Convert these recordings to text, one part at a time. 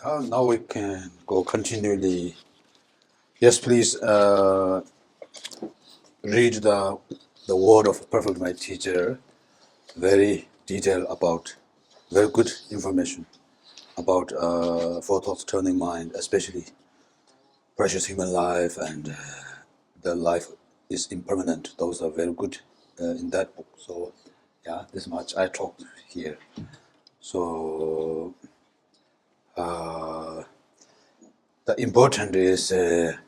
Now we can go continually. Yes, please read the word of perfect my teacher. Very detailed about, very good information about four thoughts turning mind, especially precious human life and the life is impermanent. Those are very good in that book. So yeah, this much I talked here. So the important is the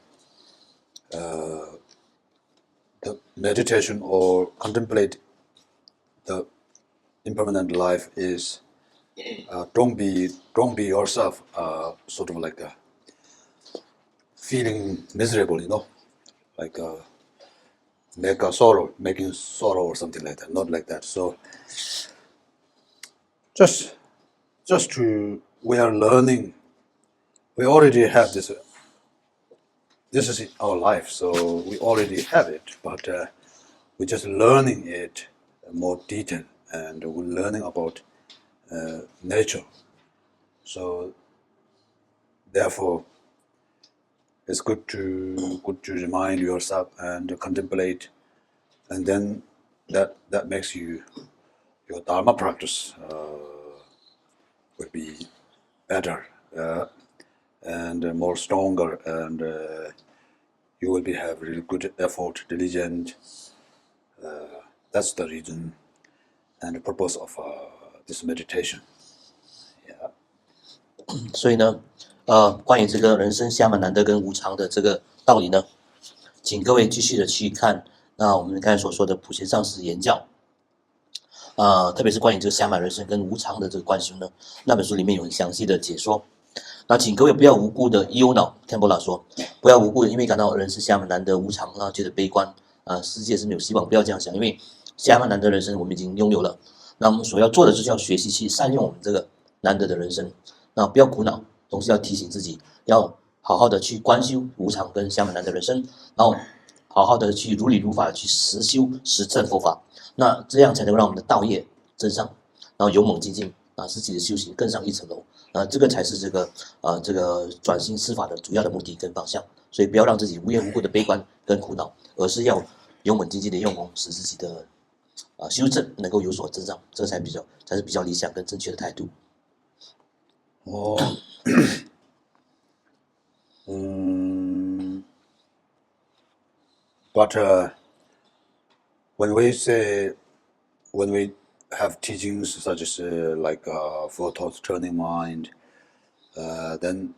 meditation or contemplate the impermanent life is don't be yourself sort of like feeling miserable, like making sorrow or something like that. Not like that. So just to we are learning. We already have this. This is our life, so we already have it, but we're just learning it more detail, and we're learning about nature. So therefore, it's good to remind yourself and contemplate, and then that makes your Dharma practice will be better and more stronger, and you will have really good effort, diligent. That's the reason and the purpose of this meditation. Yeah. 所以呢，关于这个人生暇满难得跟无常的这个道理呢，请各位继续的去看那我们刚才所说的普贤上师言教，特别是关于这个暇满人生跟无常的这个关系呢，那本书里面有很详细的解说。那请各位不要无故的忧恼，堪布达说，不要无故的因为感到人生暇满难得无常，然后觉得悲观，世界是没有希望，不要这样想，因为暇满难得人生我们已经拥有了，那我们所要做的就是要学习去善用我们这个难得的人生，那不要苦恼，同时要提醒自己，要好好的去观修无常跟暇满难得人生，然后好好的去如理如法的去实修实证佛法，那这样才能让我们的道业增上，然后勇猛精进，自己的修行更上一层楼。这个才是这个转心施法的主要的目的跟方向，所以不要让自己无缘无故的悲观跟苦恼，而是要勇猛精进的用功，使自己的修正能够有所增长，这才是比较理想跟正确的态度。But when we have teachings such as like four thoughts turning mind, then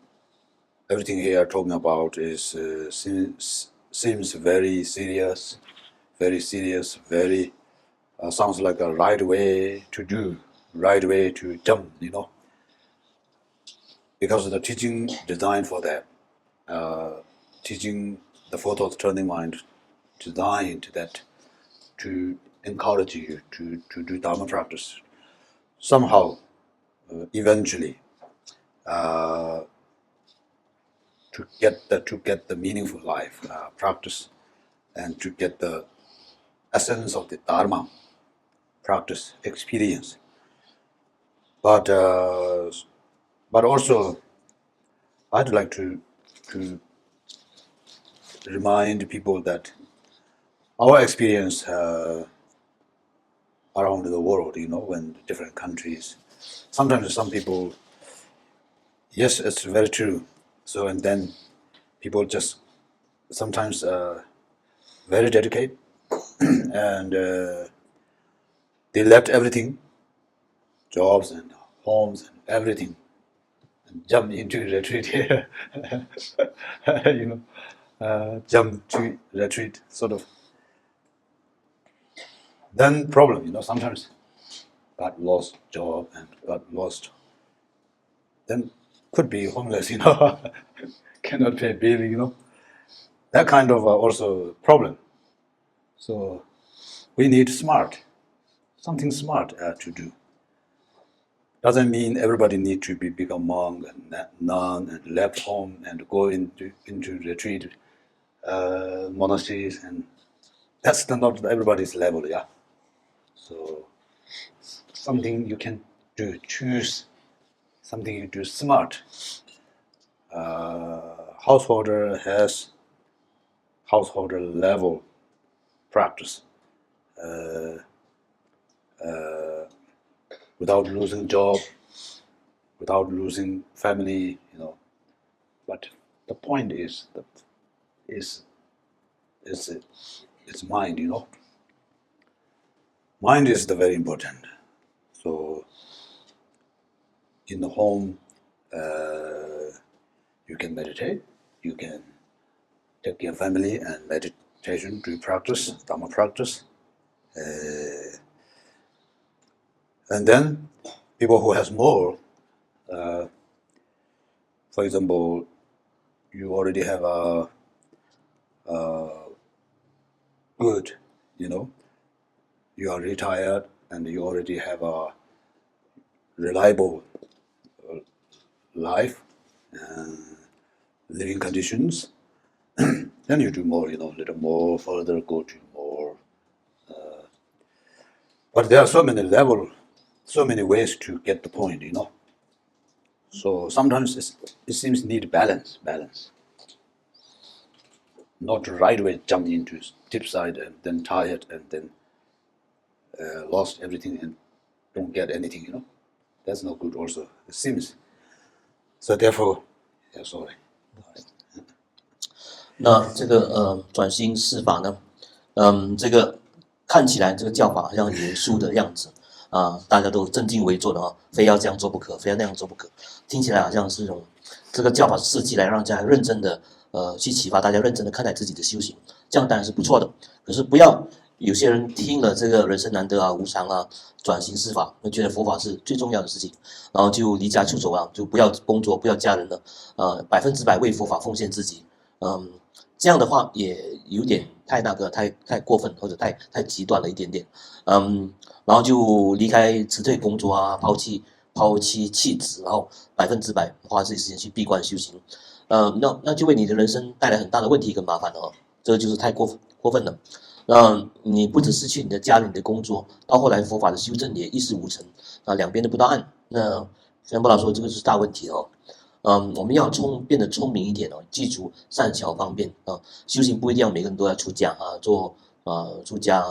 everything here talking about is seems very serious, very sounds like a right way to do, right way to jump, because the teaching designed for that, teaching the four thoughts turning mind designed that to encourage you to do Dharma practice. Somehow, eventually, to get the meaningful life practice, and to get the essence of the Dharma practice experience. But also, I'd like to remind people that our experience around the world, when different countries, sometimes some people, yes, it's very true. So, and then people just sometimes very dedicated and they left everything, jobs and homes and everything, and jump into retreat here, jump to retreat, sort of. Then problem, sometimes got lost job and got lost. Then could be homeless, cannot pay bill, that kind of also problem. So we need something smart to do. Doesn't mean everybody need to become monk and nun and left home and go into retreat monasteries, and that's not everybody's level, yeah. So something you can do, choose something you do smart. Householder has householder level practice without losing job, without losing family, But the point is it's mind, Mind is the very important. So in the home, you can meditate, you can take care of family and meditation, do practice, Dharma practice. And then people who has more, for example, you already have a good, you are retired and you already have a reliable life, living conditions. Then you do more, little more, further go to more. But there are so many levels, so many ways to get the point, So sometimes it seems need balance. Not right away jump into deep side and then tired and then lost everything and don't get anything, That's not good also, it seems. So therefore, sorry. 那这个转心释法呢，这个看起来这个教法好像很严肃的样子大家都正襟危坐的非要这样做不可，非要那样做不可，听起来好像是这个教法设计来让大家认真的去启发大家认真的看待自己的修行，这样当然是不错的。可是不要有些人听了这个人生难得无常转心释法，就觉得佛法是最重要的事情，然后就离家出走就不要工作，不要家人了，100%为佛法奉献自己，这样的话也有点太过分，或者太极端了一点点，然后就离开辞退工作抛弃妻子，然后100%花自己时间去闭关修行，那就为你的人生带来很大的问题跟麻烦了这个就是太过分了。你不只失去你的家人、你的工作，到后来佛法的修正也一事无成，两边都不到岸。那像布老说，这个是大问题我们要变得聪明一点记住善巧方便修行不一定要每个人都要出家做出家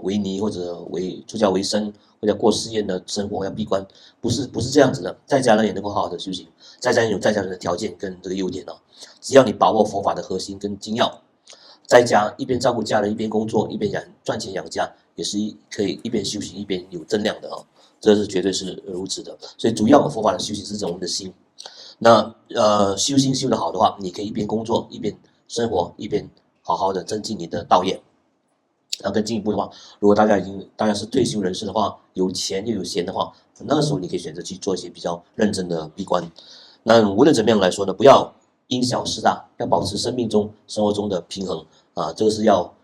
为尼或者出家为僧，或者过寺院的生活要闭关，不是这样子的。在家人也能够好好的修行，在家人有在家人的条件跟这个优点只要你把握佛法的核心跟精要，在家一边照顾家人一边工作一边赚钱养家，也是可以一边修行一边有增量的这是绝对是如此的。所以主要佛法的修行是我们的心。那修心修得好的话，你可以一边工作一边生活，一边好好的增进你的道业。然后更进一步的话，如果大家是退休人士的话，有钱又有闲的话，那个时候你可以选择去做一些比较认真的闭关。那无论怎么样来说呢，不要因小失大，要保持生活中的平衡这个是要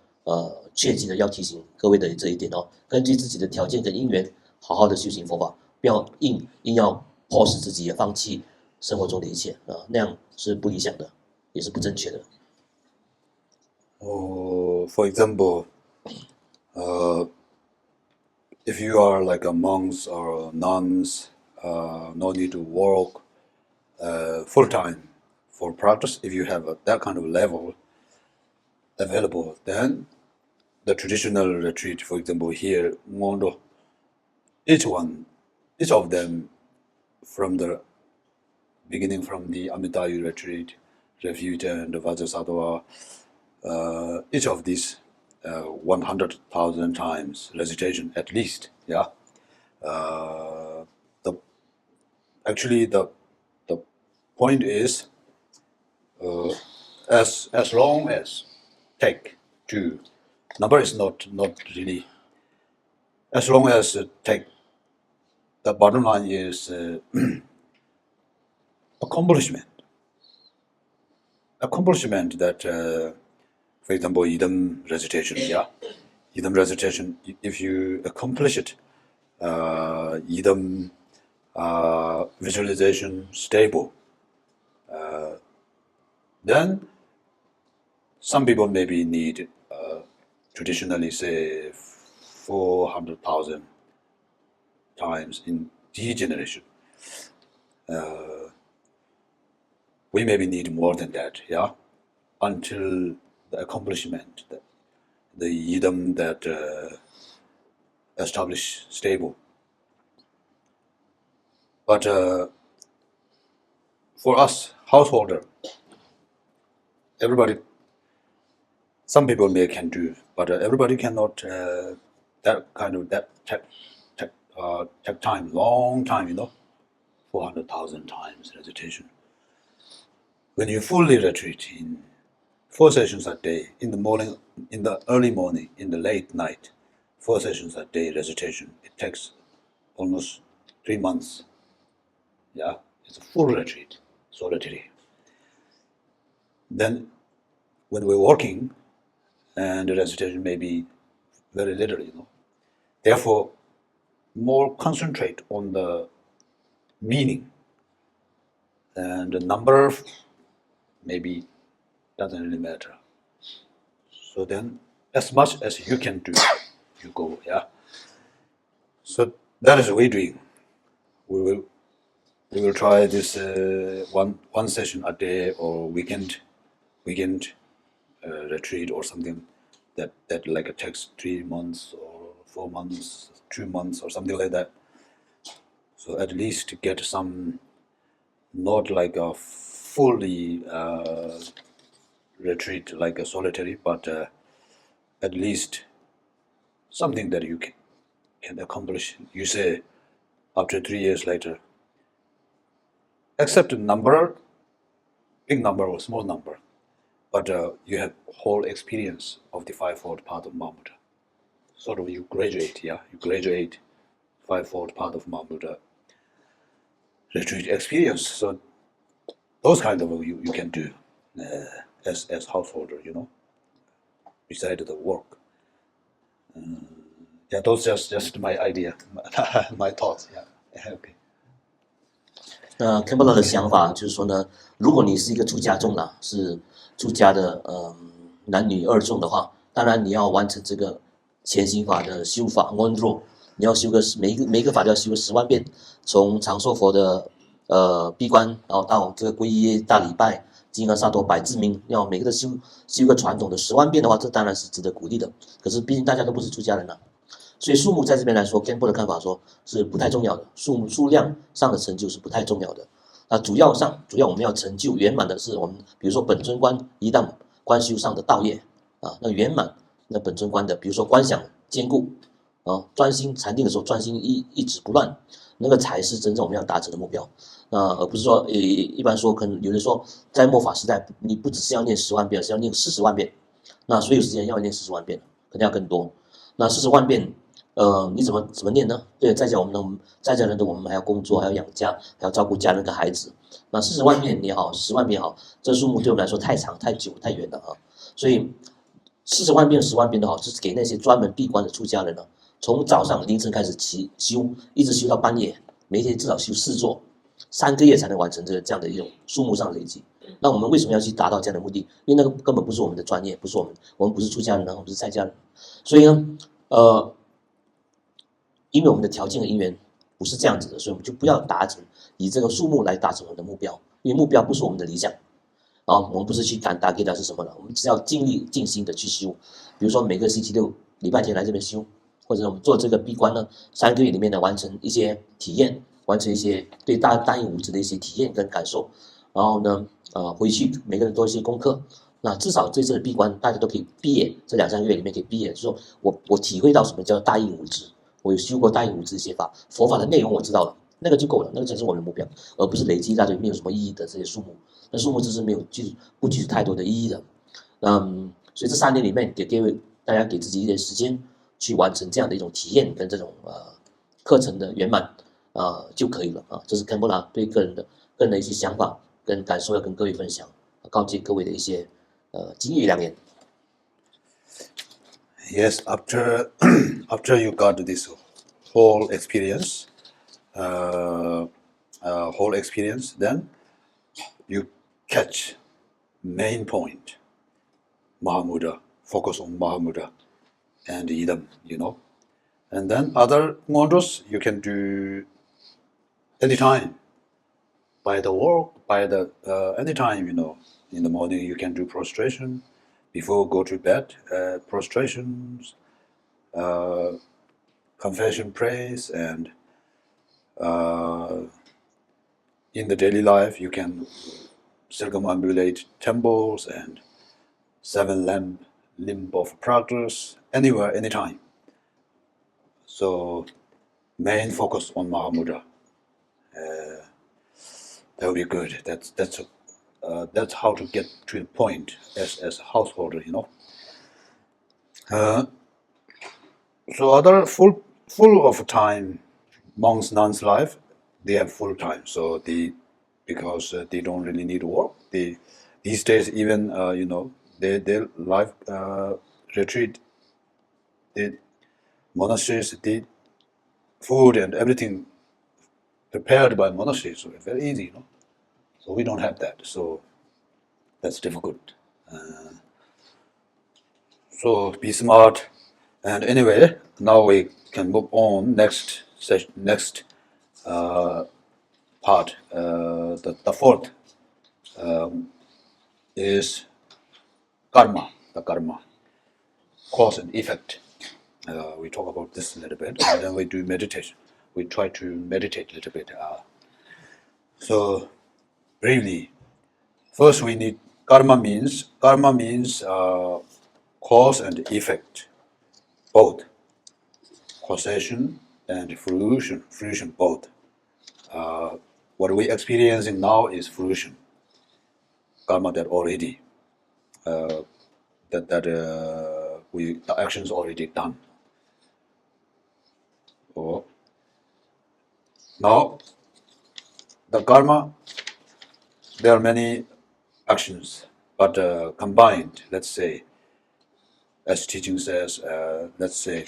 切记的，要提醒各位的这一点根据自己的条件跟因缘，好好的修行佛法，不要硬要迫使自己放弃生活中的一切那样是不理想的，也是不正确的。For example, if you are like a monks or nuns, no need to work full time for practice. If you have that kind of level available, then the traditional retreat, for example, here, Mondo, each of them beginning from the Amitayu retreat, refuge and Vajrasattva, each of these 100,000 times recitation at least, Actually, the point is, as long as take to number is not really. As long as take, the bottom line is accomplishment that, for example, idam recitation, idam recitation. If you accomplish it, idam visualization stable, then some people maybe need traditionally say 400,000 times in D generation. we maybe need more than that, yeah, until the accomplishment, the idam that establish stable. But for us, householder, everybody, some people can do, but everybody cannot that take time, long time, 400,000 times recitation. When you fully retreat in 4 sessions a day, in the morning, in the early morning, in the late night, 4 sessions a day recitation, it takes almost 3 months. Yeah, it's a full retreat, solitary. Then when we're working, and the recitation may be very little, Therefore, more concentrate on the meaning, and the number maybe doesn't really matter. So then, as much as you can do, you go, yeah. So that is what we're doing. We will try this one session a day or weekend retreat or something that like it takes 3 months or 4 months, 2 months or something like that. So at least to get some, not like a fully retreat like a solitary, but at least something that you can accomplish. You say after 3 years later, except the number, big number or small number, but you have whole experience of the Five-fold Path of Mahamudra. Sort of you graduate, yeah, you graduate Five-fold Path of Mahamudra retreat experience. So those kind of you can do as householder, beside the work. Yeah, those just my idea, my thoughts. Yeah, okay. Khenpo 的想法就是说呢，如果你是一个出家众啦，是出家的男女二众的话，当然你要完成这个前行法的修法 Phagmodrupa， 你要修个每一个法都要修个10万遍，从长寿佛的闭关，然后到这个皈依大礼拜、金刚萨埵百字明，要每个都修一个传统的10万遍的话，这当然是值得鼓励的。可是毕竟大家都不是出家人了，所以数目在这边来说 ，Khenpo 的看法说是不太重要的，数量上的成就是不太重要的。主要我们要成就圆满的是我们，比如说本尊观一旦观修上的道业那圆满那本尊观的，比如说观想坚固专心禅定的时候专心一直不乱，那个才是真正我们要达成的目标。而不是说一般说可能有人说在末法时代你不只是要念10万遍，而是要念40万遍，那所以有时间要念40万遍，肯定要更多。那40万遍你怎么念呢？对，在家人的我们还要工作，还要养家，还要照顾家人跟孩子。那40万遍也好，10万遍也好，这数目对我们来说太长、太久、太远了所以40万遍、10万遍都好，这是给那些专门闭关的出家人从早上凌晨开始修，一直修到半夜，每天至少修4座，3个月才能完成这样的一种数目上的累积。那我们为什么要去达到这样的目的？因为那个根本不是我们的专业，不是我们不是出家人我们是在家人。所以呢，因为我们的条件和因缘不是这样子的，所以我们就不要以这个数目来达成我们的目标，因为目标不是我们的理想我们不是去打给它是什么呢？我们只要尽力尽心的去修，比如说每个星期六、礼拜天来这边修，或者我们做这个闭关呢，3个月里面呢完成一些体验，完成一些对大印五支的一些体验跟感受，然后呢回去每个人做一些功课。那至少这次的闭关，大家都可以毕业，这2-3个月里面可以毕业，就是说我体会到什么叫大印五支。我有修过大印五支写法，佛法的内容我知道了，那个就够了，那个才是我的目标，而不是累积一大堆没有什么意义的这些数目。那数目只是不具太多的意义的。所以这3年里面大家给自己一点时间去完成这样的一种体验跟这种课程的圆满就可以了这是 Khenpo 对个人的一些想法跟感受要跟各位分享，告诫各位的一些金玉良言。Yes, after you got this whole experience, then you catch main point, Mahamudra, focus on Mahamudra and idam, and then other mantras you can do anytime, by the work, by the anytime, in the morning you can do prostration, before go to bed, prostrations, confession praise, and in the daily life you can circumambulate temples and 7 limb of practice, anywhere, anytime. So main focus on Mahamudra. That would be good. That's how to get to the point as a householder, So other full of time, monks, nuns' life, they have full time. So because they don't really need work. These days even their life retreat, the monasteries, the food and everything prepared by monasteries, so it's very easy, So we don't have that, so that's difficult. So be smart. And anyway, now we can move on next part. The fourth is karma. The karma, cause and effect. We talk about this a little bit, and then we do meditation. We try to meditate a little bit. So briefly, first we need karma means cause and effect, both causation and fruition both. What we're experiencing now is fruition, karma that already the actions already done. Now, the karma, there are many actions, but combined, let's say, as teaching says, let's say,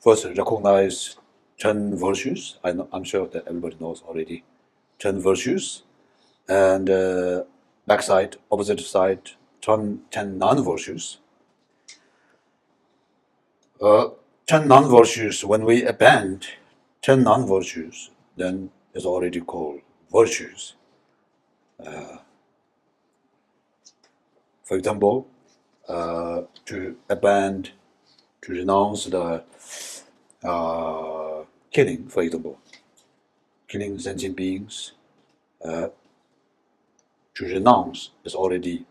first recognize 10 virtues. I'm sure that everybody knows already 10 virtues, and backside, opposite side, 10 non-virtues. 10 non-virtues, when we abandon 10 non-virtues, then it's already called virtues. For example, to abandon, to renounce the killing, for example, killing sentient beings, to renounce is already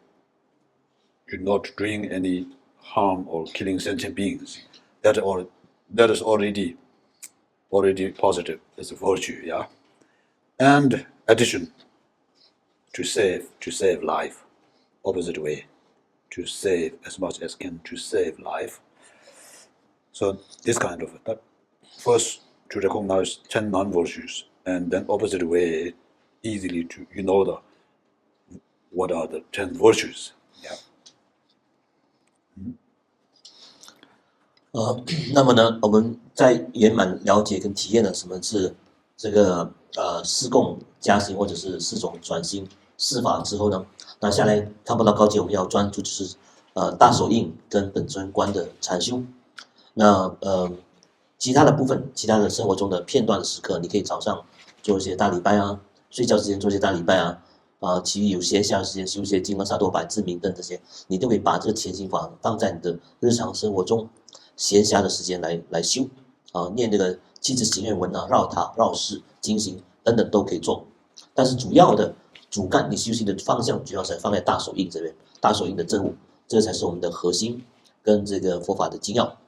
you're not doing any harm or killing sentient beings. That is already positive. It's a virtue, yeah. And addition, to save life, opposite way, to save as much as can, to save life. So this kind of that. First, to recognize 10 non-virtues, and then opposite way, easily to what are the 10 virtues. Yeah. 那么呢，我们在圆满了解跟体验了什么是这个四供加行或者是四种转心四法之后呢，那下来看不到高阶，我们要专注就是大手印跟本尊观的禅修。那其他的部分，其他的生活中的片段的时刻，你可以早上做一些大礼拜啊，睡觉之前做一些大礼拜啊，其余有闲暇时间修一些经啊、萨埵百字明等这些，你都可以把这个前行法放在你的日常生活中闲暇的时间来修念这个七字行愿文啊、绕塔、绕世、经行等等都可以做。但是主要的主干，你修行的方向主要是放在大手印这边，大手印的证悟，这才是我们的核心跟这个佛法的精要。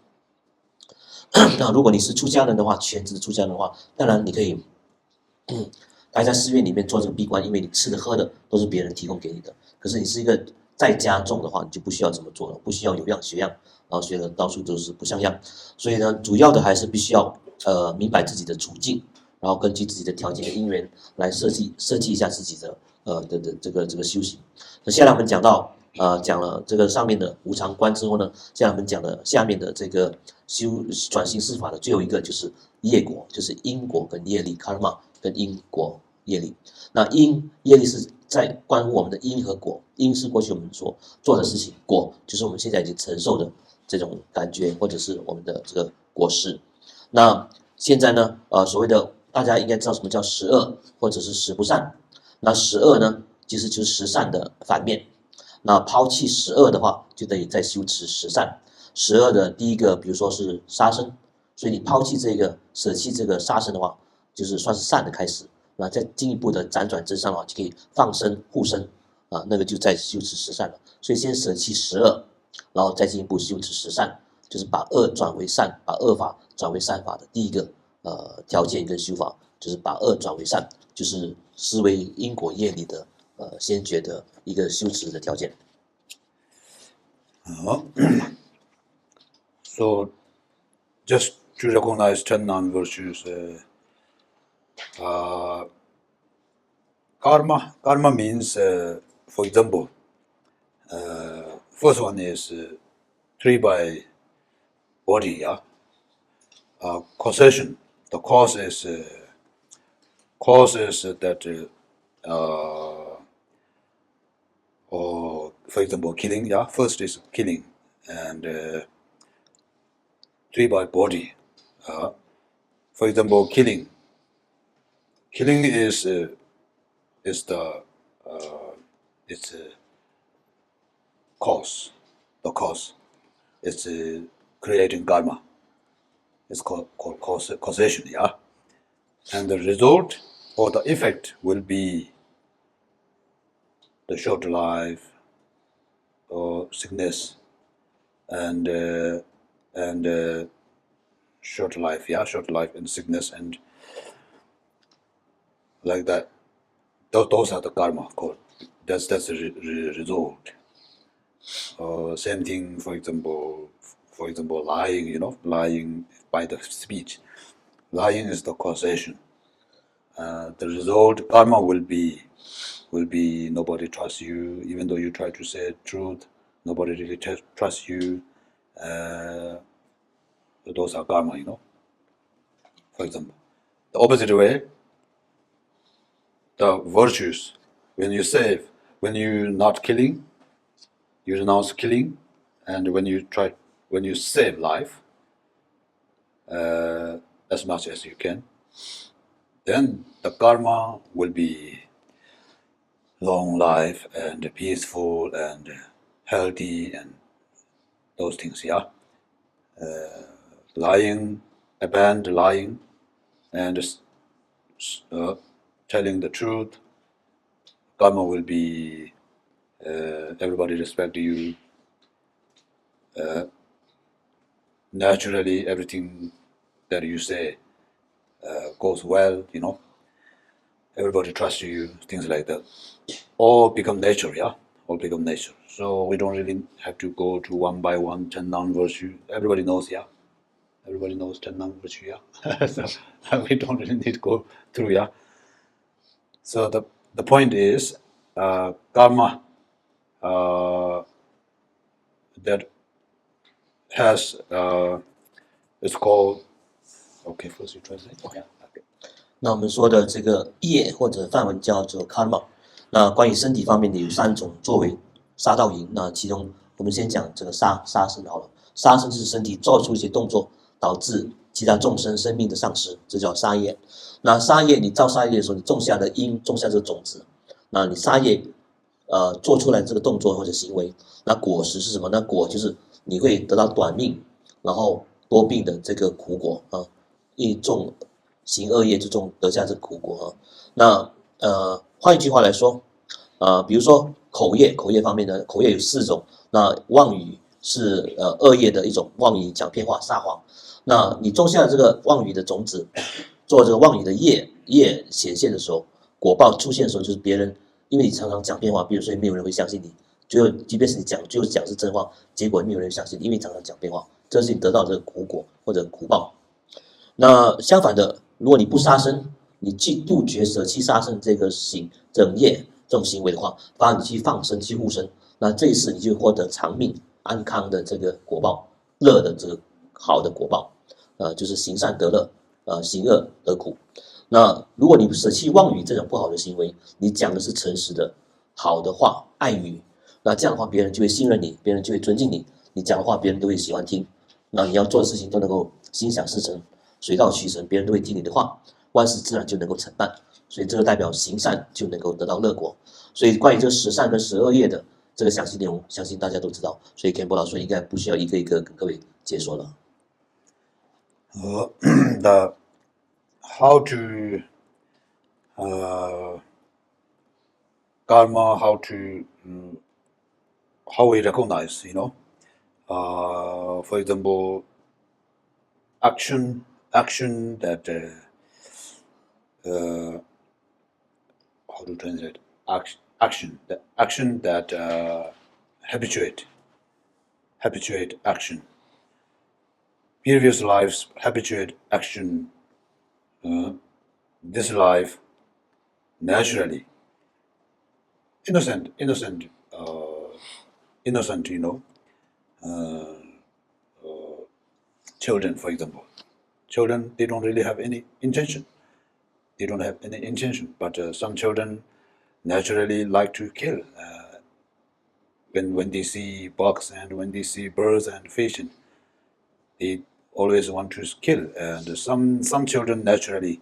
那如果你是出家人的话，全职出家人的话，当然你可以待在寺院里面做这个闭关，因为你吃的喝的都是别人提供给你的。可是你是一个在家众的话，你就不需要这么做了，不需要有样学样，然后学的到处都是不像样。所以呢，主要的还是必须要明白自己的处境，然后根据自己的条件跟因缘来设计一下自己的这个修行。那现在我们讲到讲了这个上面的无常观之后呢，现在我们讲了下面的这个修转心四法的最后一个就是业果，就是因果跟业力 karma 跟因果业力。那因业力是在关乎我们的因和果，因是过去我们所做的事情，果就是我们现在已经承受的这种感觉或者是我们的这个果实。那现在呢所谓的大家应该知道什么叫十恶或者是十不善。那十恶呢，其实就是十善的反面。那抛弃十恶的话，就等于在修持十善。十恶的第一个，比如说是杀生，所以你抛弃这个、舍弃这个杀生的话，就是算是善的开始。那再进一步的辗转之上啊，就可以放生、护生啊，那个就在修持十善了。所以先舍弃十恶，然后再进一步修持十善，就是把恶转为善，把恶法转为善法的第一个条件跟修法，就是把恶转为善，就是思维因果业力的先决的一个修持的条件。So, just to recognize 10 non-virtues, karma means, for example, first one is 3 by body, yeah. Causation. The cause is that, or for example, killing. Yeah, first is killing, and 3 by body. For example, killing. Killing is the it's cause. The cause. It's creating karma. It's called causation. Yeah, and the result or the effect will be the short life or sickness and short life, short life and sickness and like that. Those are the karma called. That's the result. Same thing, for example, lying. Lying by the speech. Lying is the causation. The result, karma will be nobody trusts you, even though you try to say truth. Nobody really trusts you. Those are karma, For example, the opposite way, the virtues. When you not killing, you renounce killing, and when you save life as much as you can, then the karma will be long life and peaceful and healthy and those things, yeah. Lying, abandon lying, and telling the truth, karma will be everybody respect you. Naturally, everything that you say goes well, Everybody trusts you, things like that. All become nature, yeah? All become nature. So we don't really have to go to one by one 10 non-virtue. Everybody knows, yeah? Everybody knows 10 non-virtue, yeah? So we don't really need to go through, yeah? So the point is, karma that has, it's called, okay, first you translate? Okay. 那我们说的这个业或者梵文叫做 karma。那关于身体方面的有3种作为杀盗淫。那其中我们先讲这个杀生好了。杀生就是身体做出一些动作，导致其他众生生命的丧失，这叫杀业。那杀业，你造杀业的时候，你种下的因，种下这个种子。那你杀业，做出来这个动作或者行为，那果实是什么？那果就是你会得到短命，然后多病的这个苦果啊。一种行恶业，就得下这个苦果啊。那换一句话来说，比如说口业方面呢，口业有4种。那妄语是恶业的一种，妄语、讲骗话、撒谎。那你种下这个妄语的种子，做这个妄语的业显现的时候，果报出现的时候，就是别人因为你常常讲骗话，比如说没有人会相信你，即便是你讲是真话，结果没有人相信，因为你常常讲骗话，这是你得到这个苦果或者苦报。那相反的，如果你不杀生，你去杜绝舍弃杀生这个整业这种行为的话，反而你去放生去护生，那这一次你就获得长命安康的这个果报，乐的这个好的果报，就是行善得乐，行恶得苦。那如果你舍弃妄语这种不好的行为，你讲的是诚实的好的话，爱语，那这样的话别人就会信任你，别人就会尊敬你，你讲的话别人都会喜欢听，那你要做的事情都能够心想事成，水到渠成，别人都会听你的话。万事自然就能够承办。所以这个代表行善就能够得到乐果。所以关于这10善跟12业的这个详细内容，相信大家都知道。所以 Khenpo 老师应该不需要一个一个跟各位解说了。The how to karma, how we recognize, for example, action that how to translate action that habituate action. Previous lives habituate action. This life naturally innocent, children, for example. Children, they don't really have any intention. They don't have any intention, but some children naturally like to kill. When they see bugs and when they see birds and fish, they always want to kill. And some children naturally,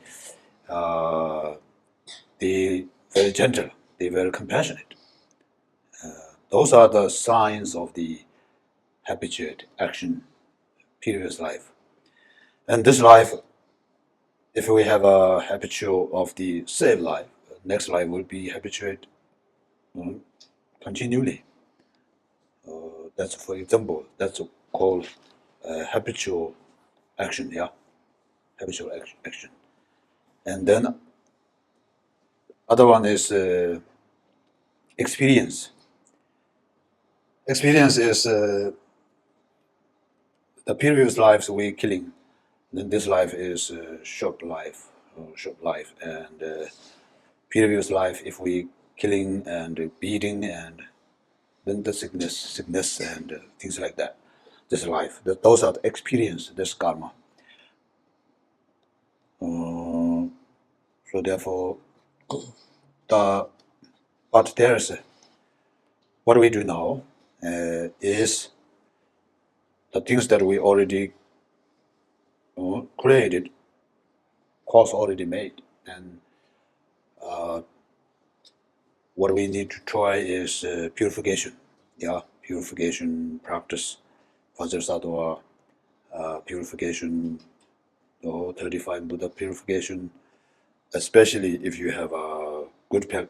they very gentle, they very compassionate. Those are the signs of the habituate action, previous life. And this life, if we have a habitual of the same life, next life will be habituate continually. That's, for example, that's called habitual action, habitual action. And then other one is experience. Experience is the previous lives we killing. Then this life is short life, and previous life if we killing and beating and then the sickness and things like that. This life, those are the experience, this karma. So therefore, but there's what we do now is the things that we already created, cause already made, and what we need to try is purification. Purification practice, Vajrasattva purification, 35 Buddha purification, especially if you have a good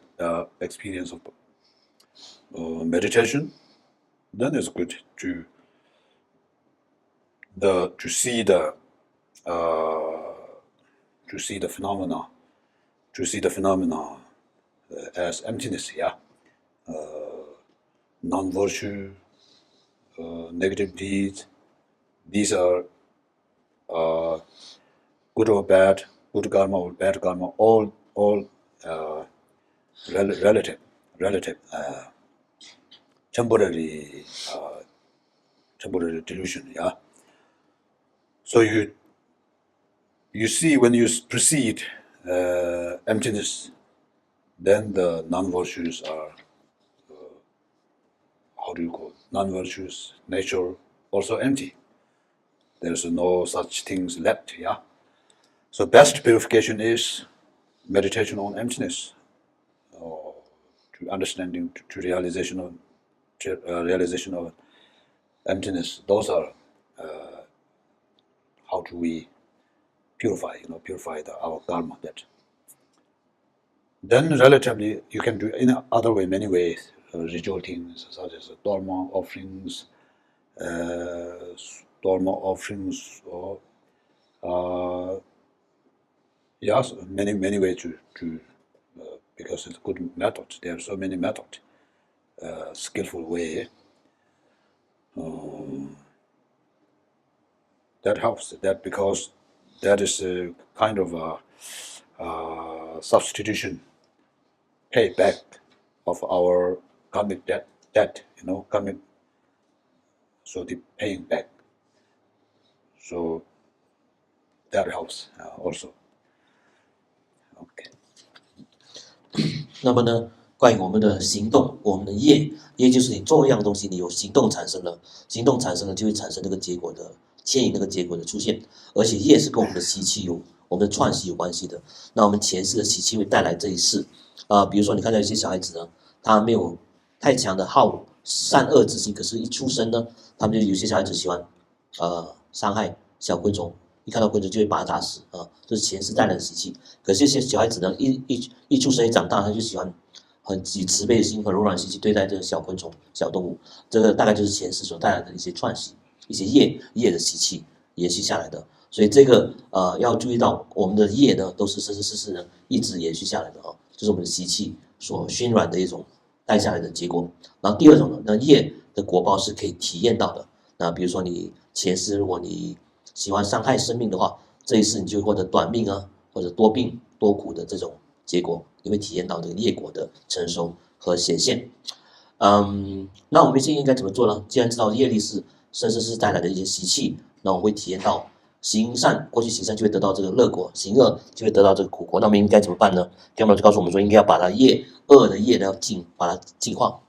experience of meditation, then it's good to see the phenomena as emptiness, non-virtue, negative deeds. These are good or bad, good karma or bad karma, all relative, temporary delusion, So you see when you perceive emptiness, then the non-virtues are, how do you call it? Non-virtues, nature also empty. There's no such things left, So best purification is meditation on emptiness, to understanding, to realization of emptiness. Those are how do we purify our karma. That then relatively you can do in other way, many ways, ritual things such as dharma offerings, or yes, many ways to because it's a good method. There are so many methods, skillful way. That helps. That because that is a kind of a substitution, payback of our karmic debt. Karmic. So the paying back. So that helps also. Okay. 那么呢，关于我们的行动，我们的业就是你做一样东西，你有行动产生了，行动产生了就会产生这个结果的牵引，那个结果的出现，而且业是跟我们的习气有我们的串习有关系的。那我们前世的习气会带来这一世，比如说你看到有些小孩子呢，他没有太强的好善恶之心，可是一出生呢，他们就有些小孩子喜欢伤害小昆虫，一看到昆虫就会把它打死这是前世带来的习气。可是一些小孩子呢，一出生一长大，他就喜欢很以慈悲的心和柔软的心去对待这个小昆虫、小动物，这个大概就是前世所带来的一些串习、一些业的习气延续下来的。所以这个要注意到，我们的业呢，都是生生世世呢一直延续下来的这是我们的习气所熏染的一种带下来的结果。然后第二种呢，那业的果报是可以体验到的。那比如说你前世如果你喜欢伤害生命的话，这一世你就会获得短命或者多病多苦的这种结果，你会体验到这个业果的成熟和显现。那我们现在应该怎么做呢？既然知道业力是生生世世带来的一些习气，那我们会体验到行善，过去行善就会得到这个乐果，行恶就会得到这个苦果。那我们应该怎么办呢？要么就告诉我们说，应该要把它恶的业呢把它净化。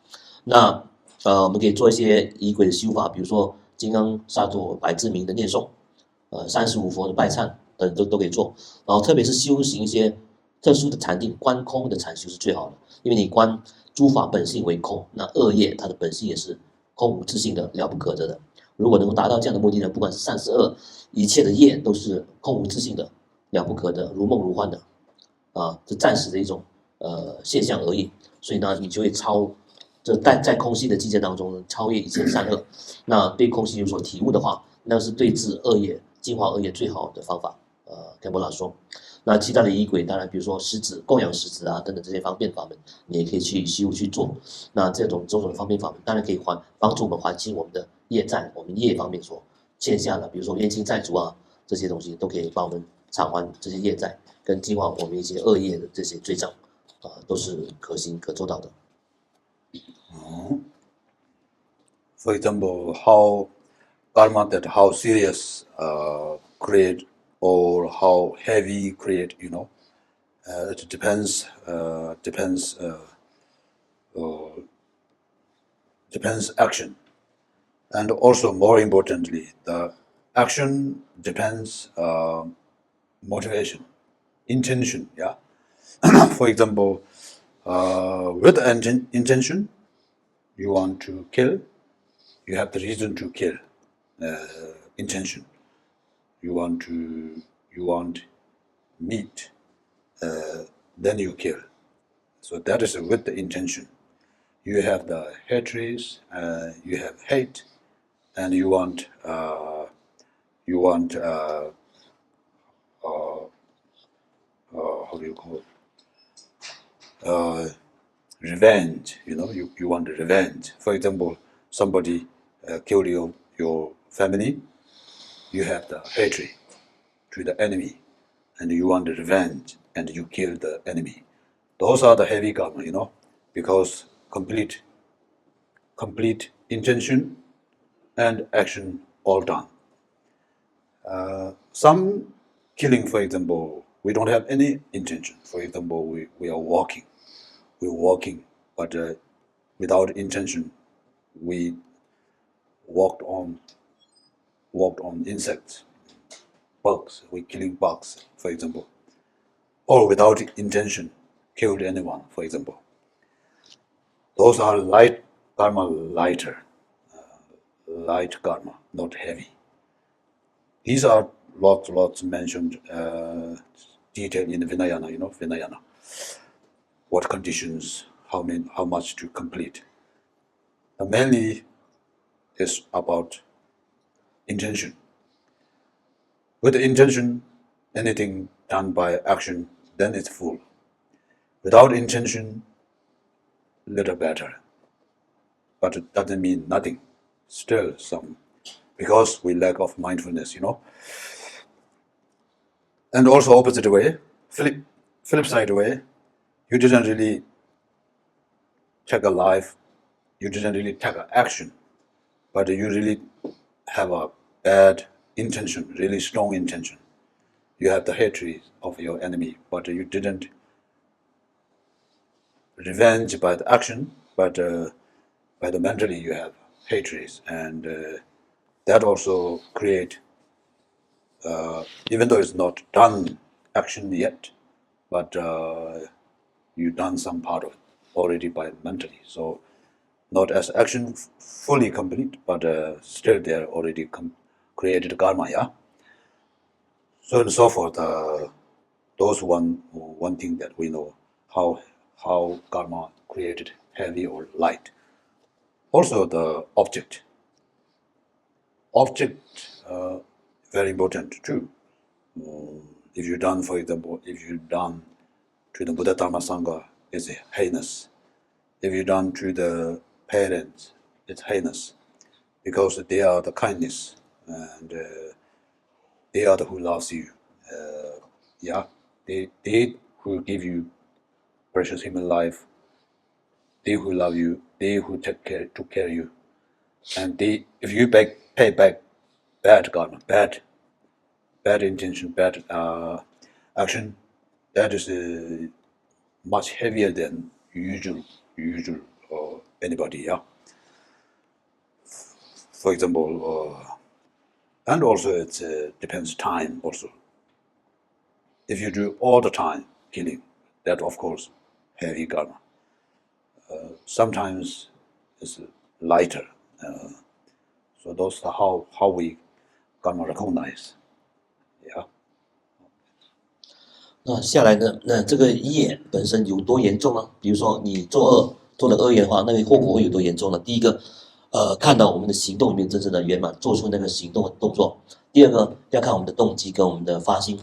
那我们可以做一些仪轨的修法，比如说金刚萨埵百字明的念诵，35佛的拜忏等都可以做。然后特别是修行一些特殊的禅定，观空的禅修是最好的，因为你观诸法本性为空，那恶业它的本性也是空无自性的，了不可得的。如果能够达到这样的目的呢，不管是善是恶，一切的业都是空无自性的，了不可得，如梦如幻的这暂时的一种现象而已。所以呢，你就会在空性的境界当中超越一切善恶。那对空性有所体悟的话，那是对治恶业、净化恶业最好的方法。Khenpo Dawoe说，那其他的仪轨，当然比如说食子、供养食子等等这些方便法门，你也可以去修去做。那这种种种的方便法门，当然可以帮助我们还清我们的业债，我们业方面所欠下的，比如说冤亲债主这些东西都可以帮我们偿还这些业债，跟净化我们一些恶业的这些罪障都是可行可做到的。For example, how karma that how serious create or how heavy create, it depends action, and also more importantly, the action depends motivation, intention. Yeah. For example, with intention, you want to kill, you have the reason to kill. Intention, you want meat, then you kill. So that is with the intention. You have the hatred, you have hate, and you want how do you call it? Revenge. You want revenge. For example, somebody killed your family. You have the hatred to the enemy, and you want revenge, and you kill the enemy. Those are the heavy karma, because complete intention and action all done. Some killing, for example, we don't have any intention. For example, we are walking. We're walking, but without intention, we walked on insects, bugs. We're killing bugs, for example, or without intention, killed anyone, for example. Those are light karma, light karma, not heavy. These are lots mentioned, detailed in Vinayana. Vinayana. What conditions, how much to complete. Mainly is about intention. With the intention, anything done by action, then it's full. Without intention, little better. But it doesn't mean nothing. Still some, because we lack of mindfulness, And also opposite way, flip side way, you didn't really take a life, you didn't really take an action, but you really have a bad intention, really strong intention. You have the hatred of your enemy, but you didn't revenge by the action, but by the mentally you have hatred, and that also create, even though it's not done action yet, but you've done some part of it already by mentally. So not as action fully complete, but still they're already created karma, yeah? So and so forth. Those one thing that we know, how karma created heavy or light. Also the object. Very important too. If you're done, for example, if you're done to the Buddha Dharma Sangha, it's heinous. If you're done to the parents, it's heinous, because they are the kindness, and they are the who loves you. They who give you precious human life, they who love you, they who took care of you, and if you pay back bad karma, bad intention, bad action, that is much heavier than usual or anybody, yeah. For example, and also it depends time also. If you do all the time killing, that of course heavy karma. Sometimes it's lighter. So those are how we karma recognize. Yeah. 那下来呢？那这个业本身有多严重呢？比如说你做了恶业的话，那个后果会有多严重呢？第一个，看到我们的行动里面真正的圆满，做出那个行动的动作。第二个，要看我们的动机跟我们的发心。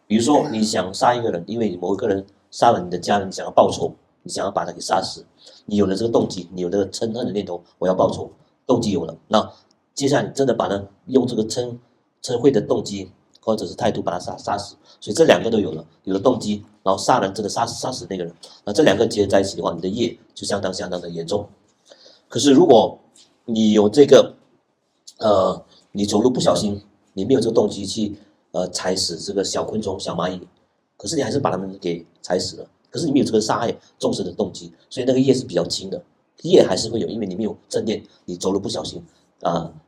比如说你想杀一个人，因为某一个人杀了你的家人，你想要报仇，你想要把他给杀死，你有了这个动机，你有这个嗔恨的念头，我要报仇，动机有了，那接下来你真的把他用这个嗔恚的动机或者是态度把他杀死，所以这两个都有了动机，然后杀人真的杀死那个人，那这两个结合在一起的话，你的业就相当的严重。可是如果你有这个你走路不小心，你没有这个动机去踩死这个小昆虫小蚂蚁，可是你还是把它们给踩死了，可是你没有这个杀害众生的动机，所以那个业是比较轻的，业还是会有，因为你没有正念，你走路不小心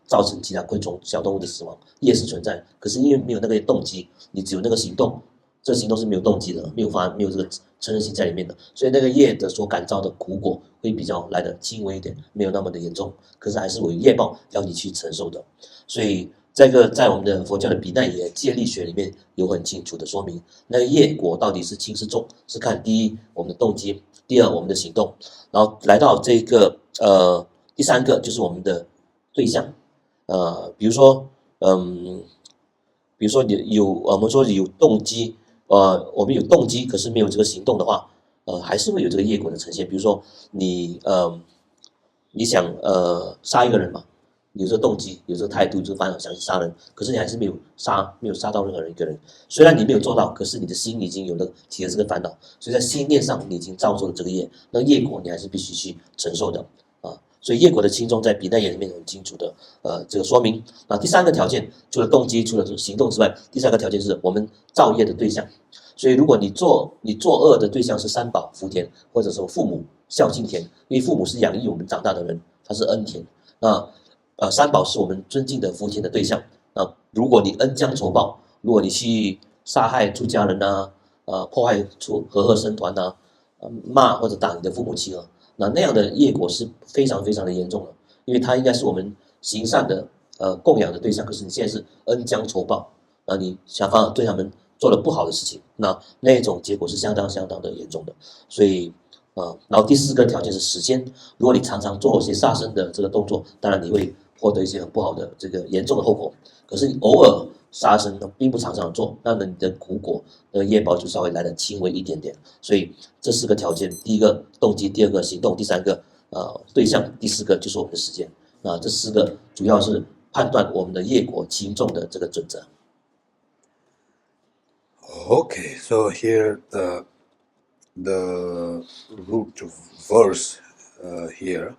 造成其他昆虫小动物的死亡，业是存在，可是因为没有那个动机，你只有那个行动，这个行动是没有动机的，没有这个嗔恨心在里面的，所以那个业的所感召的苦果会比较来的轻微一点，没有那么的严重，可是还是有业报要你去承受的。所以这个在我们的佛教的比奈耶戒力学里面有很清楚的说明，那个业果到底是轻是重，是看第一我们的动机，第二我们的行动，然后来到这个第三个就是我们的对象，比如说我们说有动机，我们有动机，可是没有这个行动的话，还是会有这个业果的呈现。比如说你想杀一个人嘛，有这个动机，有这个态度，就是烦恼想去杀人，可是你还是没有杀到任何一个人。虽然你没有做到，可是你的心已经有了起了这个烦恼，所以在心念上你已经造作了这个业，那业果你还是必须去承受的所以业果的轻重在比奈耶里面很清楚的这个说明。那第三个条件，除了动机，除了行动之外，第三个条件是我们造业的对象。所以如果你作恶的对象是三宝福田，或者说父母孝敬田，因为父母是养育我们长大的人，他是恩田。那三宝是我们尊敬的福田的对象。如果你恩将仇报，如果你去杀害出家人破坏出和合僧团骂或者打你的父母亲那样的业果是非常的严重的，因为它应该是我们行善的供养的对象，可是你现在是恩将仇报，你想法对他们做了不好的事情，那种结果是相当的严重的。所以然后第四个条件是时间，如果你常常做一些杀生的这个动作，当然你会获得一些很不好的这个严重的后果。可是你偶尔杀生并不常做，那你的苦果业报就稍微来得轻微一点点。所以这四个条件，第一个动机，第二个行动，第三个对象，第四个就是我们的时间。这四个主要是判断我们的业果轻重的这个准则。Okay, so here the root verse here.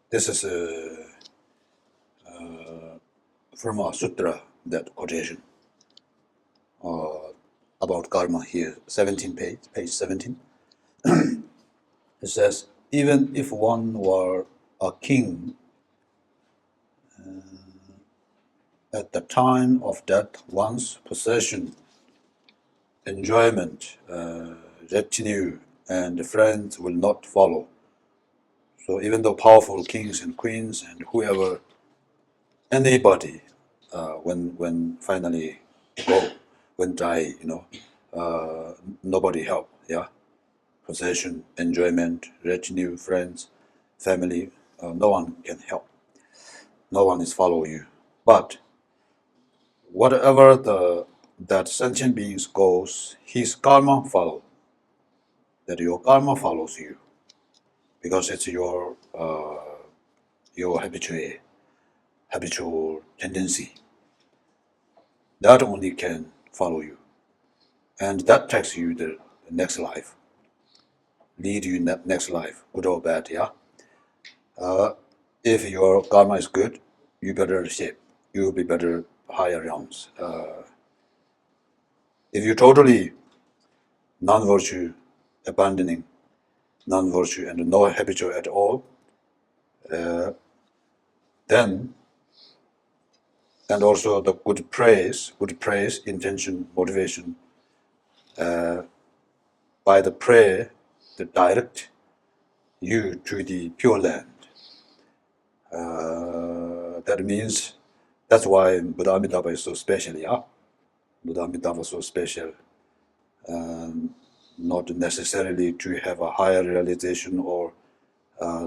This is from a sutra, that quotation about karma here, 17 page 17. It says, even if one were a king at the time of that one's possession enjoyment, retinue, and friends will not follow. So even though powerful kings and queens and whoever, anybody, when finally go, when die, nobody help, yeah. Possession, enjoyment, retinue, friends, family, no one can help. No one is follow you. But whatever that sentient beings goes, his karma follow. That your karma follows you, because it's your habitual tendency. That only can follow you, and that takes you the next life, lead you in that next life, good or bad, yeah. If your karma is good, you better shape, you will be better higher realms. If you totally non-virtue, abandoning non-virtue and no habitual at all, then, and also the good praise, intention, motivation, by the prayer, the direct you to the pure land. That means, that's why Buddha Amitabha is so special, yeah? Buddha Amitabha is so special. Not necessarily to have a higher realization or